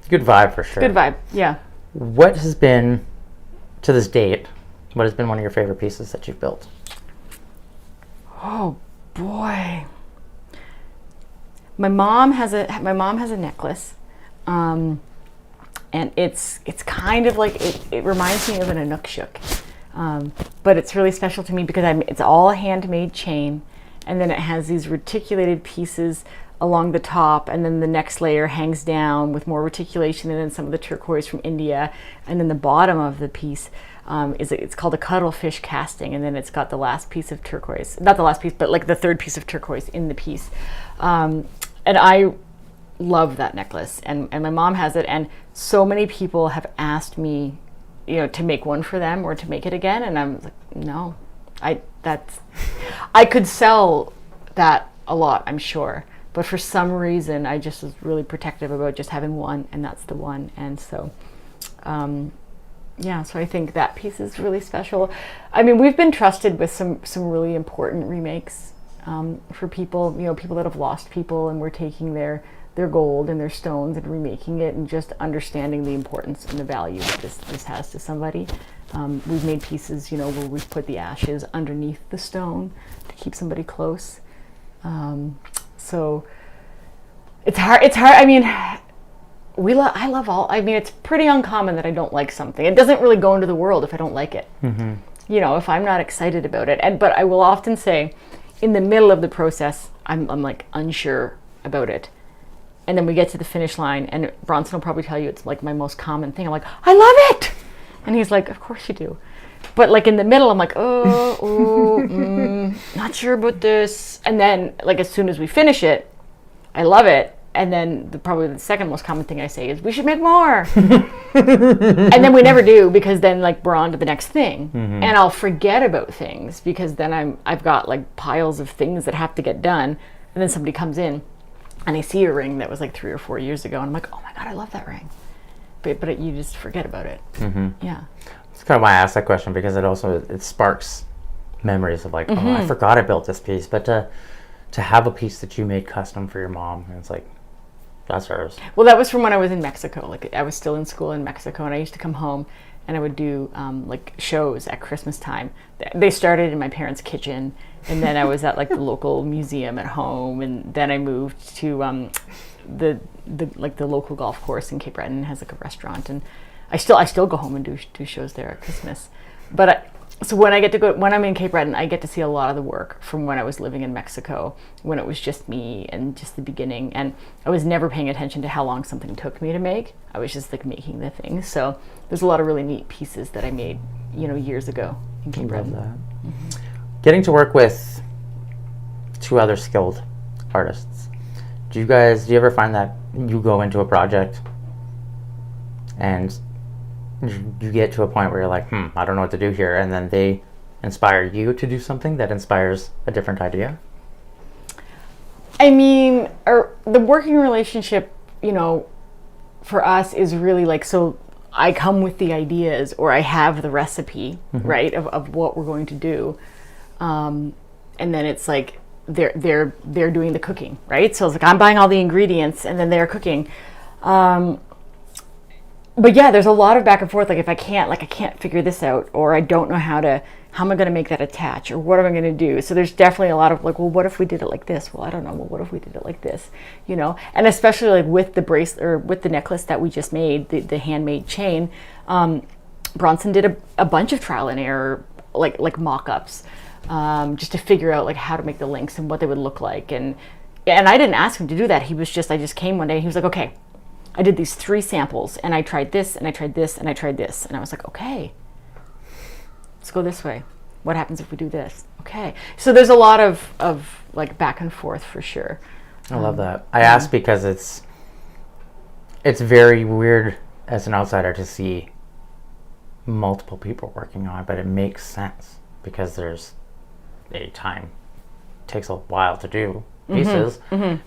Speaker 1: vibe for sure.
Speaker 2: Good vibe, yeah.
Speaker 1: What has been, to this date, what has been one of your favorite pieces that you've built?
Speaker 2: Oh boy, my mom has a necklace, and it's kind of like it reminds me of an Inukshuk. But it's really special to me because it's all a handmade chain, and then it has these reticulated pieces along the top, and then the next layer hangs down with more reticulation, and then some of the turquoise from India, and then the bottom of the piece it's called a cuttlefish casting, and then it's got the last piece of turquoise, not the last piece, but like the third piece of turquoise in the piece. And I love that necklace, and my mom has it, and so many people have asked me, you know, to make one for them or to make it again, and I'm like, no, I could sell that a lot, I'm sure, but for some reason I just was really protective about just having one, and that's the one. And so so I think that piece is really special. I mean, we've been trusted with some really important remakes for people, you know, people that have lost people, and we're taking their gold and their stones and remaking it, and just understanding the importance and the value that this has to somebody. We've made pieces, you know, where we've put the ashes underneath the stone to keep somebody close. So it's hard. I mean, I love all. I mean, it's pretty uncommon that I don't like something. It doesn't really go into the world if I don't like it. You know, if I'm not excited about it. But I will often say, in the middle of the process, I'm like unsure about it. And then we get to the finish line, and Bronson will probably tell you it's like my most common thing. I'm like, I love it! And he's like, of course you do. But like in the middle, I'm like, not sure about this. And then like as soon as we finish it, I love it. And then probably the second most common thing I say is, we should make more. And then we never do, because then like we're on to the next thing. And I'll forget about things because then I've got like piles of things that have to get done. And then somebody comes in and they see a ring that was like 3 or 4 years ago. And I'm like, oh my God, I love that ring. But you just forget about it. Yeah.
Speaker 1: It's kind of why I asked that question, because it sparks memories of like, oh, I forgot I built this piece. But to have a piece that you made custom for your mom, and it's like, that's hers.
Speaker 2: Well, that was from when I was in Mexico. Like I was still in school in Mexico, and I used to come home and I would do like shows at Christmas time. They started in my parents' kitchen, and then I was at like the local museum at home, and then I moved to the local golf course in Cape Breton has like a restaurant, and I still go home and do shows there at Christmas. But so when I'm in Cape Breton, I get to see a lot of the work from when I was living in Mexico, when it was just me and just the beginning. And I was never paying attention to how long something took me to make. I was just like making the things. So there's a lot of really neat pieces that I made, years ago in Cape Breton.
Speaker 1: I love that. Getting to work with 2 other skilled artists. Do you ever find that you go into a project and you get to a point where you're like, I don't know what to do here, and then they inspire you to do something that inspires a different idea?
Speaker 2: I mean, the working relationship, for us is really like, so I come with the ideas, or I have the recipe, right, of what we're going to do, and then it's like they're doing the cooking, right? So it's like I'm buying all the ingredients, and then they're cooking. But yeah, there's a lot of back and forth. Like if I can't figure this out, or I don't know how am I going to make that attach, or what am I going to do? So there's definitely a lot of like, well, what if we did it like this? Well, I don't know. Well, what if we did it like this? And especially like with the bracelet or with the necklace that we just made, the handmade chain, Bronson did a bunch of trial and error, like mock-ups, just to figure out like how to make the links and what they would look like. And I didn't ask him to do that. I just came one day and he was like, okay, I did these 3 samples, and I tried this, and I tried this, and I tried this. And I was like, okay, let's go this way. What happens if we do this? Okay. So there's a lot of like back and forth for sure.
Speaker 1: I love that. I ask because it's very weird as an outsider to see multiple people working on it, but it makes sense because there's time. It takes a while to do pieces,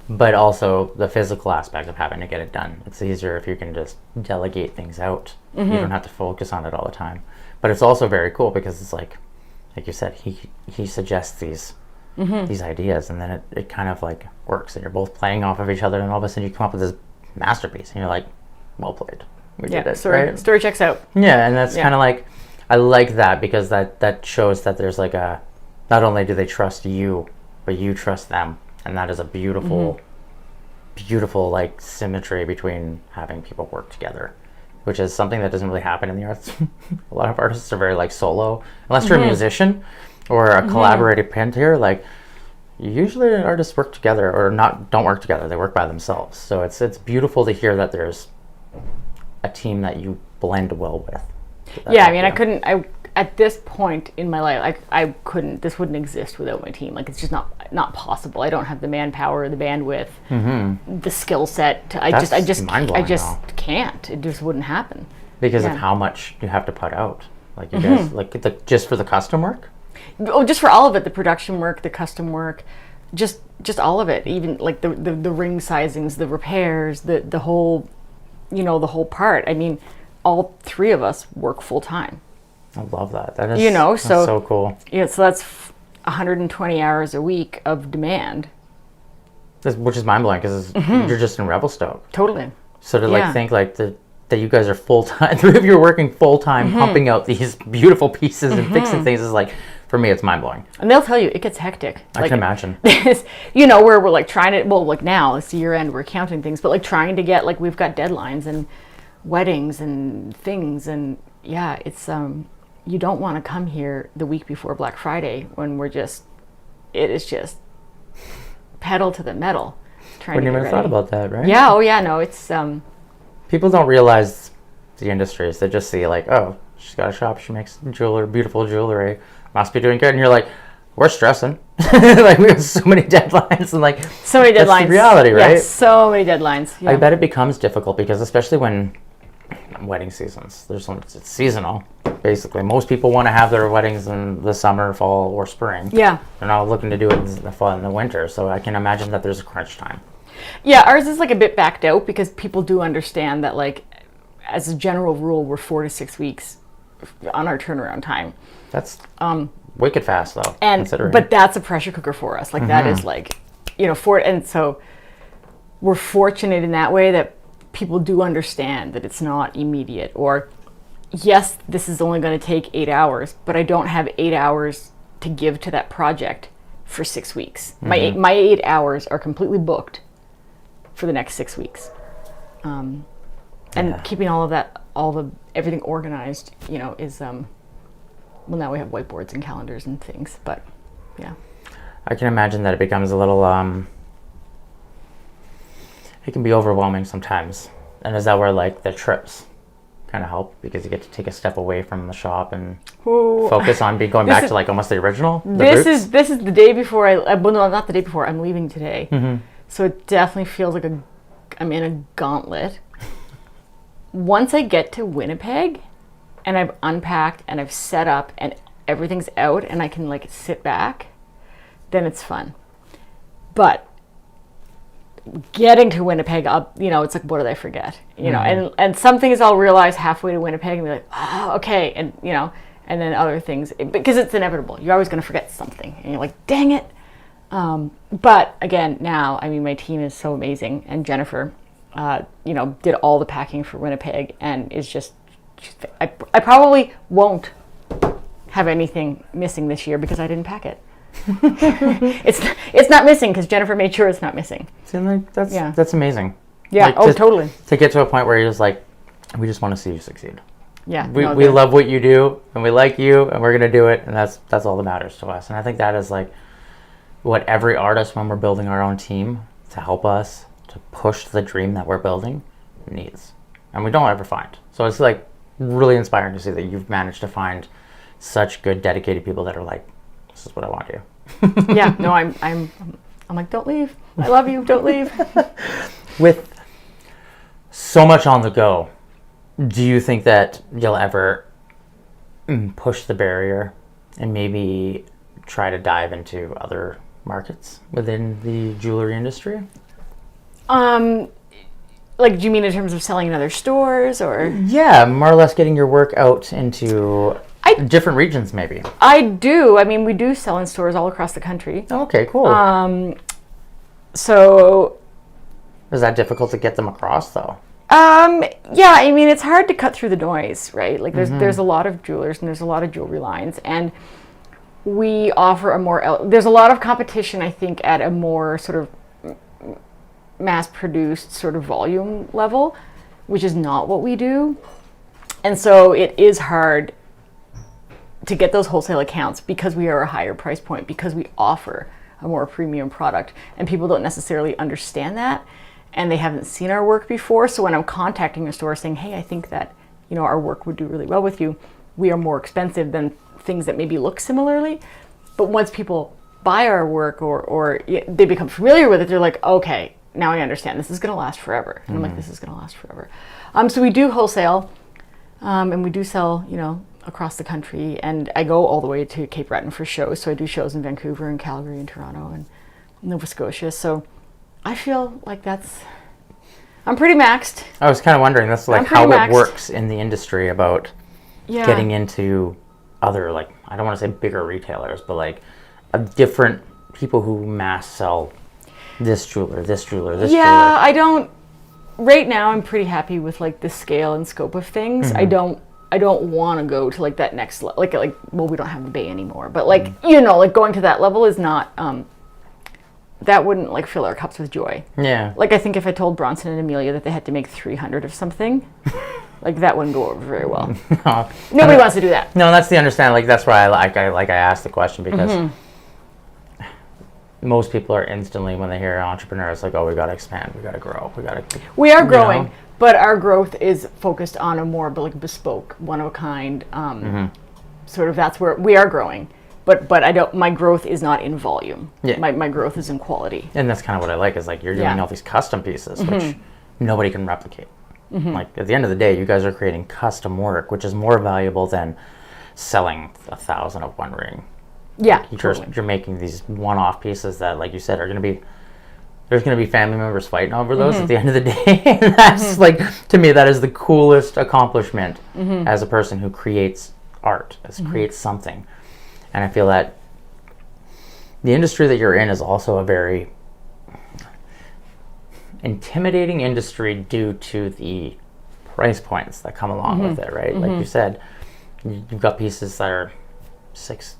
Speaker 1: but also the physical aspect of having to get it done. It's easier if you can just delegate things out. You don't have to focus on it all the time. But it's also very cool because it's like you said, he suggests these ideas, and then it kind of like works, and you're both playing off of each other, and all of a sudden you come up with this masterpiece, and you're like, well played. We did it, right?
Speaker 2: Story checks out.
Speaker 1: Yeah, and that's kind of like, I like that because that shows that there's like not only do they trust you, but you trust them. And that is a beautiful, beautiful like symmetry between having people work together, which is something that doesn't really happen in the arts. A lot of artists are very like solo, unless you're a musician or a collaborative painter. Like usually artists work together, or don't work together. They work by themselves. So it's beautiful to hear that there's a team that you blend well with.
Speaker 2: Yeah, I mean, at this point in my life, this wouldn't exist without my team. Like, it's just not possible. I don't have the manpower, the bandwidth, the skill set. I just can't. It just wouldn't happen.
Speaker 1: Because of how much you have to put out. Like, you guys, just for the custom work?
Speaker 2: Oh, just for all of it, the production work, the custom work, just all of it. Even like the ring sizings, the repairs, the whole, the whole part. I mean, all 3 of us work full time.
Speaker 1: I love that. That is that's so cool.
Speaker 2: Yeah, so that's 120 hours a week of demand.
Speaker 1: Which is mind blowing because you're just in Revelstoke.
Speaker 2: Totally.
Speaker 1: So to think like that you guys are full time, 3 of you are working full time, pumping out these beautiful pieces and fixing things is like, for me, it's mind blowing.
Speaker 2: And they'll tell you it gets hectic.
Speaker 1: I can imagine.
Speaker 2: Where we're like trying to, well, like now it's year end, we're counting things, but like trying to get, like, we've got deadlines and weddings and things, and it's you don't want to come here the week before Black Friday when it is just pedal to the metal.
Speaker 1: Wouldn't even thought about that, right?
Speaker 2: Yeah. Oh yeah. No, it's
Speaker 1: people don't realize the industries. They just see like, oh, she's got a shop. She makes beautiful jewelry. Must be doing good. And you're like, we're stressing. Like we have so many deadlines and like
Speaker 2: So many deadlines.
Speaker 1: that's the reality, right?
Speaker 2: Yeah, so many deadlines. Yeah.
Speaker 1: I bet it becomes difficult because especially when wedding seasons, it's seasonal. Basically, most people want to have their weddings in the summer, fall, or spring.
Speaker 2: Yeah.
Speaker 1: They're not looking to do it in the fall and the winter. So I can imagine that there's a crunch time.
Speaker 2: Yeah, ours is like a bit backed out because people do understand that, like, as a general rule, we're 4 to 6 weeks on our turnaround time.
Speaker 1: That's wicked fast, though.
Speaker 2: But that's a pressure cooker for us. Like that is like, and so we're fortunate in that way that people do understand that it's not immediate. Or yes, this is only going to take 8 hours, but I don't have 8 hours to give to that project for 6 weeks. My 8 hours are completely booked for the next 6 weeks. And keeping all of that, everything organized, is well, now we have whiteboards and calendars and things, but yeah.
Speaker 1: I can imagine that it becomes a little it can be overwhelming sometimes. And is that where like the trips kind of help because you get to take a step away from the shop and focus on going back to like almost the original?
Speaker 2: This is the day before well, no, not the day before. I'm leaving today, so it definitely feels like I'm in a gauntlet. Once I get to Winnipeg, and I've unpacked and I've set up and everything's out, and I can like sit back, then it's fun. But getting to Winnipeg, it's like, what did I forget? And some things I'll realize halfway to Winnipeg and be like, oh, okay, and and then other things, because it's inevitable. You're always going to forget something, and you're like, dang it. But again, now, I mean, my team is so amazing, and Jennifer, did all the packing for Winnipeg, and is just, I probably won't have anything missing this year because I didn't pack it. It's not missing because Jennifer made sure it's not missing.
Speaker 1: See, like, that's amazing.
Speaker 2: Yeah.
Speaker 1: Like,
Speaker 2: totally.
Speaker 1: To get to a point where you're just like, we just want to see you succeed.
Speaker 2: Yeah.
Speaker 1: We love what you do, and we like you, and we're gonna do it, and that's all that matters to us. And I think that is like what every artist, when we're building our own team to help us to push the dream that we're building, needs, and we don't ever find. So it's like really inspiring to see that you've managed to find such good, dedicated people that are like, this is what I want to do.
Speaker 2: Yeah. No, I'm like, don't leave. I love you. Don't leave.
Speaker 1: With so much on the go, do you think that you'll ever push the barrier and maybe try to dive into other markets within the jewelry industry?
Speaker 2: Like, do you mean in terms of selling in other stores, or? Yeah,
Speaker 1: more or less getting your work out into different regions, maybe.
Speaker 2: I do. I mean, we do sell in stores all across the country.
Speaker 1: Okay, cool.
Speaker 2: So.
Speaker 1: Is that difficult to get them across, though?
Speaker 2: Yeah, I mean, it's hard to cut through the noise, right? Like, there's a lot of jewelers and there's a lot of jewelry lines, and we offer there's a lot of competition, I think, at a more sort of mass-produced sort of volume level, which is not what we do. And so it is hard to get those wholesale accounts because we are a higher price point, because we offer a more premium product, and people don't necessarily understand that, and they haven't seen our work before. So when I'm contacting a store saying, hey, I think that our work would do really well with you, we are more expensive than things that maybe look similarly. But once people buy our work or they become familiar with it, they're like, okay, now I understand. This is going to last forever. And I'm like, this is going to last forever. So we do wholesale, and we do sell, across the country. And I go all the way to Cape Breton for shows. So I do shows in Vancouver and Calgary and Toronto and Nova Scotia. So I feel like I'm pretty maxed.
Speaker 1: I was kind of wondering, that's like how it works in the industry about getting into other, like, I don't want to say bigger retailers, but like different people who mass sell this jeweler, this jeweler, this jeweler.
Speaker 2: Yeah, I don't. Right now, I'm pretty happy with like the scale and scope of things. I don't want to go to like that next level. Like, well, we don't have the Bay anymore, but like like going to that level is not. That wouldn't like fill our cups with joy.
Speaker 1: Yeah.
Speaker 2: Like, I think if I told Bronson and Amelia that they had to make 300 of something, like that wouldn't go over very well. No. Nobody wants to do that.
Speaker 1: No, that's the understanding. Like, that's why I asked the question, because most people are instantly, when they hear entrepreneurs, like, oh, we got to expand, we got to grow,
Speaker 2: we are growing, but our growth is focused on a more like bespoke, one of a kind, sort of. That's where we are growing, but I don't. My growth is not in volume.
Speaker 1: Yeah.
Speaker 2: My growth is in quality.
Speaker 1: And that's kind of what I like is like you're doing all these custom pieces, which nobody can replicate. Like at the end of the day, you guys are creating custom work, which is more valuable than selling 1,000 of one ring.
Speaker 2: Yeah,
Speaker 1: You're making these one-off pieces that, like you said, are going to be, there's going to be family members fighting over those at the end of the day. And that's like, to me, that is the coolest accomplishment as a person who creates art, creates something. And I feel that the industry that you're in is also a very intimidating industry due to the price points that come along with it, right? Like you said, you've got pieces that are $6-7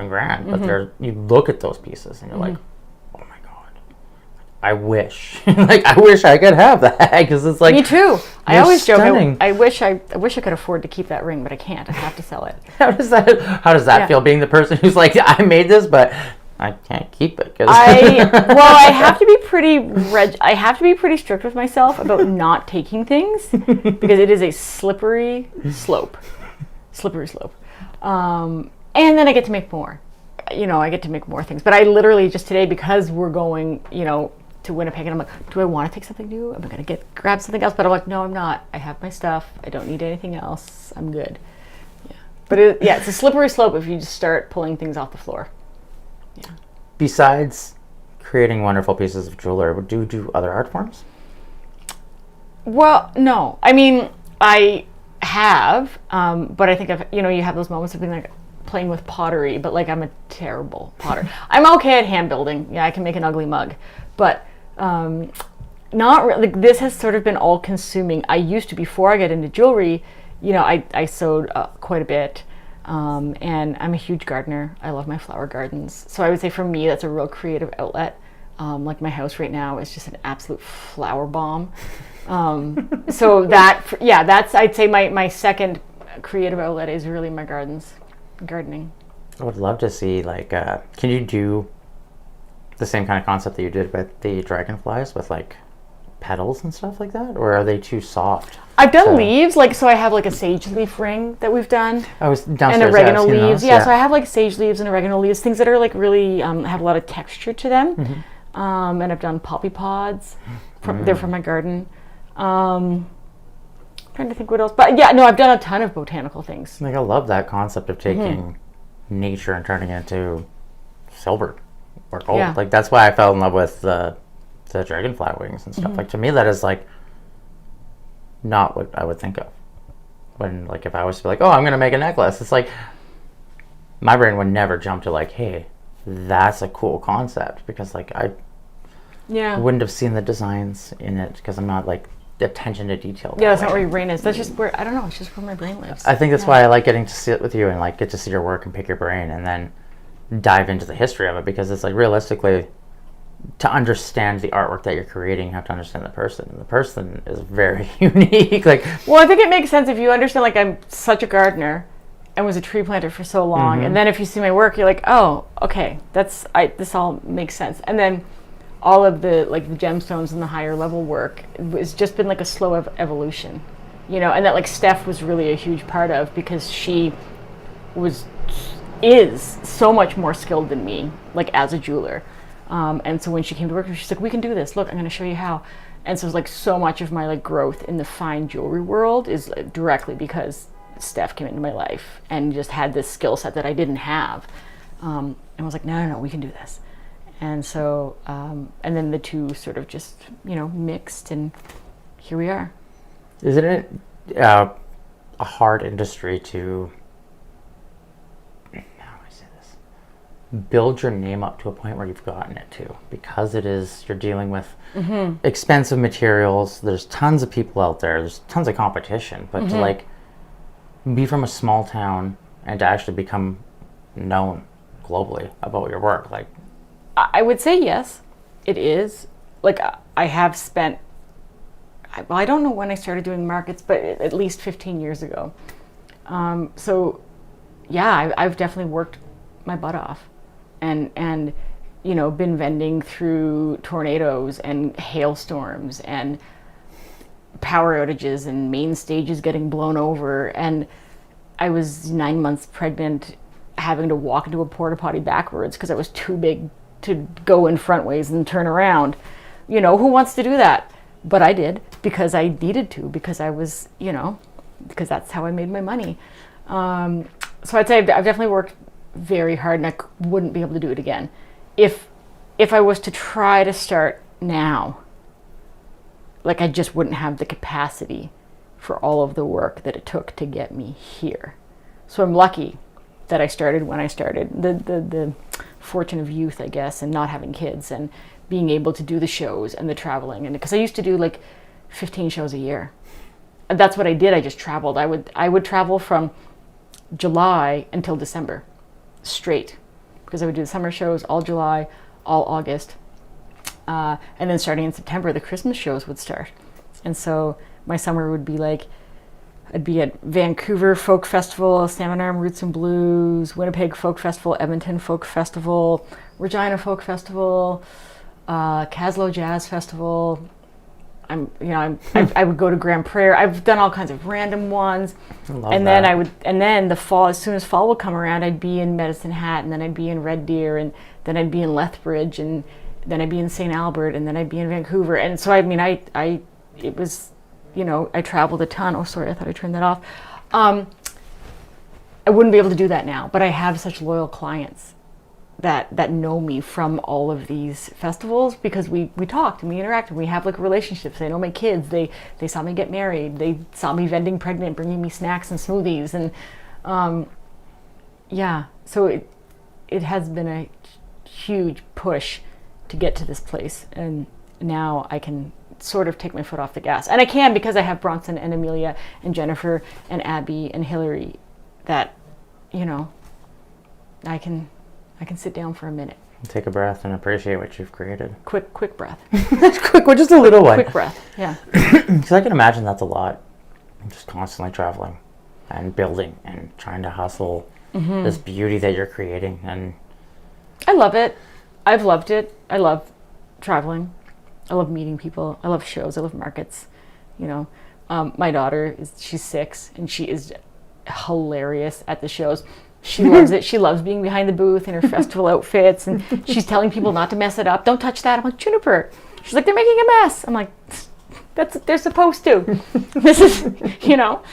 Speaker 1: grand, but you look at those pieces and you're like, oh my god, I wish, I wish I could have that, because it's like,
Speaker 2: me too. I always
Speaker 1: stunning.
Speaker 2: joke. I wish I could afford to keep that ring, but I can't. I have to sell it.
Speaker 1: How does that feel, being the person who's like, I made this, but I can't keep it?
Speaker 2: I have to be pretty strict with myself about not taking things, because it is a slippery slope. And then I get to make more. I get to make more things. But I literally just today, because we're going, to Winnipeg, and I'm like, do I want to take something new? Am I going to grab something else? But I'm like, no, I'm not. I have my stuff. I don't need anything else. I'm good. Yeah. But it's a slippery slope if you just start pulling things off the floor. Yeah.
Speaker 1: Besides creating wonderful pieces of jewelry, do you do other art forms?
Speaker 2: Well, no. I mean, I have, but I think you have those moments of being like, playing with pottery, but like I'm a terrible potter. I'm okay at hand building. Yeah, I can make an ugly mug, but not really. Like, this has sort of been all consuming. I used to, before I got into jewelry, I sewed quite a bit, and I'm a huge gardener. I love my flower gardens. So I would say for me, that's a real creative outlet. Like my house right now is just an absolute flower bomb. So that's, I'd say my second creative outlet is really my gardening.
Speaker 1: I would love to see, like, can you do the same kind of concept that you did with the dragonflies, with like petals and stuff like that, or are they too soft?
Speaker 2: I've done leaves, so I have like a sage leaf ring that we've done.
Speaker 1: I was downstairs.
Speaker 2: And oregano leaves. Yeah, so I have like sage leaves and oregano leaves, things that are like really have a lot of texture to them. And I've done poppy pods. They're from my garden. Trying to think what else, but yeah, no, I've done a ton of botanical things.
Speaker 1: Like, I love that concept of taking nature and turning it into silver or gold.
Speaker 2: Yeah.
Speaker 1: Like, that's why I fell in love with the dragonfly wings and stuff. Like, to me, that is like not what I would think of when, like, if I was to be like, oh, I'm gonna make a necklace. It's like my brain would never jump to like, hey, that's a cool concept, because like I wouldn't have seen the designs in it, because I'm not like attention to detail.
Speaker 2: Yeah, that's not where your brain is. That's just where, I don't know, it's just where my brain lives.
Speaker 1: I think that's why I like getting to sit with you and like get to see your work and pick your brain and then dive into the history of it, because it's like, realistically, to understand the artwork that you're creating, you have to understand the person. And the person is very unique. Like,
Speaker 2: well, I think it makes sense if you understand, like, I'm such a gardener and was a tree planter for so long, and then if you see my work, you're like, oh, okay, this all makes sense. And then all of the, like, the gemstones and the higher level work, it's just been like a slow evolution, and that, like, Steph was really a huge part of, because she is so much more skilled than me, like, as a jeweler. And so when she came to work, she's like, we can do this. Look, I'm going to show you how. And so it's like, so much of my, like, growth in the fine jewelry world is, like, directly because Steph came into my life and just had this skill set that I didn't have. And I was like, no, we can do this. And so, and then the two sort of just, mixed, and here we are.
Speaker 1: Isn't it a hard industry to, how do I say this, build your name up to a point where you've gotten it to? Because you're dealing with expensive materials, there's tons of people out there, there's tons of competition, but to, like, be from a small town and to actually become known globally about your work, like,
Speaker 2: I would say yes, it is. Like, I have spent, I don't know when I started doing markets, but at least 15 years ago. So, yeah, I've definitely worked my butt off, and been vending through tornadoes and hailstorms and power outages and main stages getting blown over. And I was 9 months pregnant, having to walk into a porta potty backwards because I was too big to go in front ways and turn around. You know, who wants to do that? But I did because I needed to, because I was, you know, because that's how I made my money. So I'd say I've definitely worked very hard, and I wouldn't be able to do it again. If I was to try to start now, like, I just wouldn't have the capacity for all of the work that it took to get me here. So I'm lucky that I started when I started. The fortune of youth, I guess, and not having kids and being able to do the shows and the traveling. And because I used to do like 15 shows a year. And that's what I did. I just traveled. I would travel from July until December straight, because I would do the summer shows all July, all August. And then starting in September, the Christmas shows would start. And so my summer would be like, I'd be at Vancouver Folk Festival, Salmon Arm Roots and Blues, Winnipeg Folk Festival, Edmonton Folk Festival, Regina Folk Festival, Caslow Jazz Festival. I would go to Grand Prairie. I've done all kinds of random ones. And then the fall, as soon as fall would come around, I'd be in Medicine Hat, and then I'd be in Red Deer, and then I'd be in Lethbridge, and then I'd be in St. Albert, and then I'd be in Vancouver. And so, I mean, it was, you know, I traveled a ton. Oh, sorry, I thought I turned that off. I wouldn't be able to do that now, but I have such loyal clients that know me from all of these festivals, because we talked and we interacted. We have like relationships. They know my kids. They saw me get married. They saw me vending pregnant, bringing me snacks and smoothies. And yeah, so it has been a huge push to get to this place. And now I can sort of take my foot off the gas. And I can, because I have Bronson and Amelia and Jennifer and Abby and Hillary, that, you know, I can sit down for a minute.
Speaker 1: Take a breath and appreciate what you've created.
Speaker 2: Quick breath.
Speaker 1: That's quick, well, just a little one.
Speaker 2: Quick breath, yeah.
Speaker 1: Because I can imagine that's a lot. Just constantly traveling and building and trying to hustle this beauty that you're creating. And
Speaker 2: I love it. I've loved it. I love traveling. I love meeting people. I love shows. I love markets. You know, my daughter she's 6, and she is hilarious at the shows. She loves it. She loves being behind the booth in her festival outfits, and she's telling people not to mess it up. Don't touch that. I'm like, Juniper. She's like, they're making a mess. I'm like, they're supposed to. This is, you know,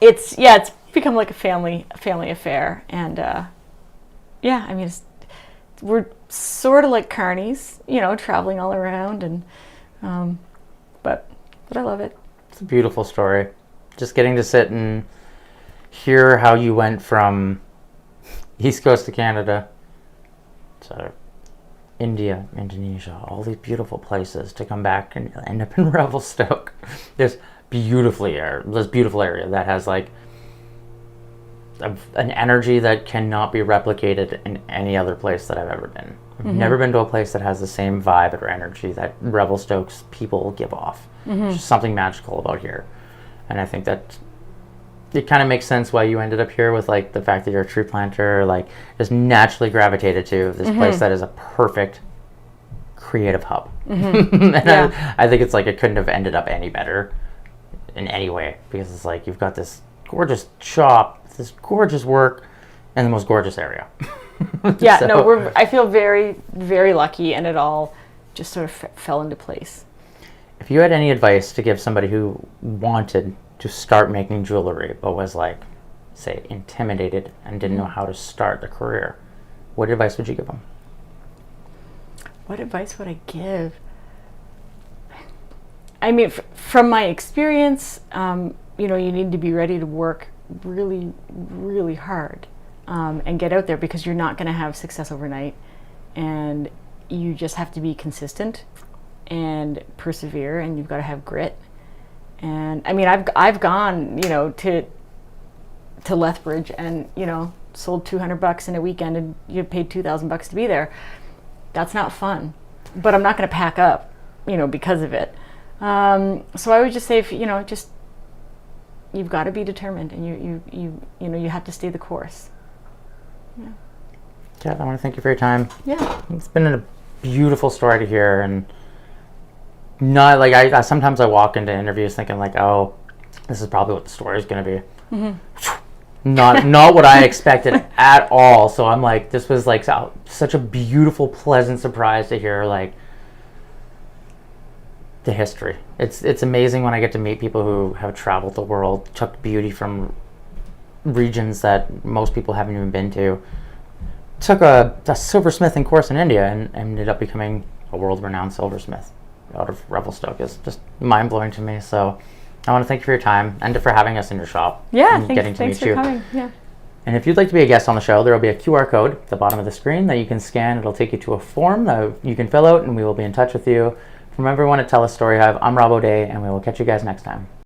Speaker 2: it's become like a family affair, and yeah, I mean, we're sort of like carnies, you know, traveling all around, and but I love it.
Speaker 1: It's a beautiful story. Just getting to sit and hear how you went from East Coast of Canada to India, Indonesia, all these beautiful places, to come back and end up in Revelstoke. This beautiful area that has like an energy that cannot be replicated in any other place that I've ever been. I've never been to a place that has the same vibe or energy that Revelstoke's people give off. There's just something magical about here. And I think that it kind of makes sense why you ended up here, with like the fact that you're a tree planter, like just naturally gravitated to this place that is a perfect creative hub. And yeah. I think it's like it couldn't have ended up any better in any way, because it's like you've got this gorgeous shop, this gorgeous work, and the most gorgeous area.
Speaker 2: Yeah, so. No, I feel very, very lucky, and it all just sort of fell into place.
Speaker 1: If you had any advice to give somebody who wanted to start making jewelry but was like, say, intimidated and didn't know how to start a career, what advice would you give them?
Speaker 2: What advice would I give? I mean, from my experience, you know, you need to be ready to work really, really hard and get out there, because you're not going to have success overnight, and you just have to be consistent and persevere, and you've got to have grit. And I mean, I've gone, you know, to Lethbridge and, you know, sold $200 in a weekend, and you paid $2,000 to be there. That's not fun, but I'm not going to pack up, you know, because of it. So I would just say, you know, just you've got to be determined, and you know, you have to stay the course. Yeah.
Speaker 1: Kat, I want to thank you for your time.
Speaker 2: Yeah.
Speaker 1: It's been a beautiful story to hear, and not like I sometimes I walk into interviews thinking like, oh, this is probably what the story is going to be. not what I expected at all. So I'm like, this was like such a beautiful, pleasant surprise to hear like the history. It's amazing when I get to meet people who have traveled the world, took beauty from regions that most people haven't even been to, took a silversmithing course in India and ended up becoming a world-renowned silversmith out of Revelstoke. Is just mind-blowing to me. So I want to thank you for your time and for having us in your shop.
Speaker 2: Yeah,
Speaker 1: and getting to
Speaker 2: thanks
Speaker 1: meet
Speaker 2: for
Speaker 1: you.
Speaker 2: coming. Yeah.
Speaker 1: And if you'd like to be a guest on the show, there will be a QR code at the bottom of the screen that you can scan. It'll take you to a form that you can fill out, and we will be in touch with you. From everyone at TELUS Storyhive, I'm Robb O'Day, and we will catch you guys next time.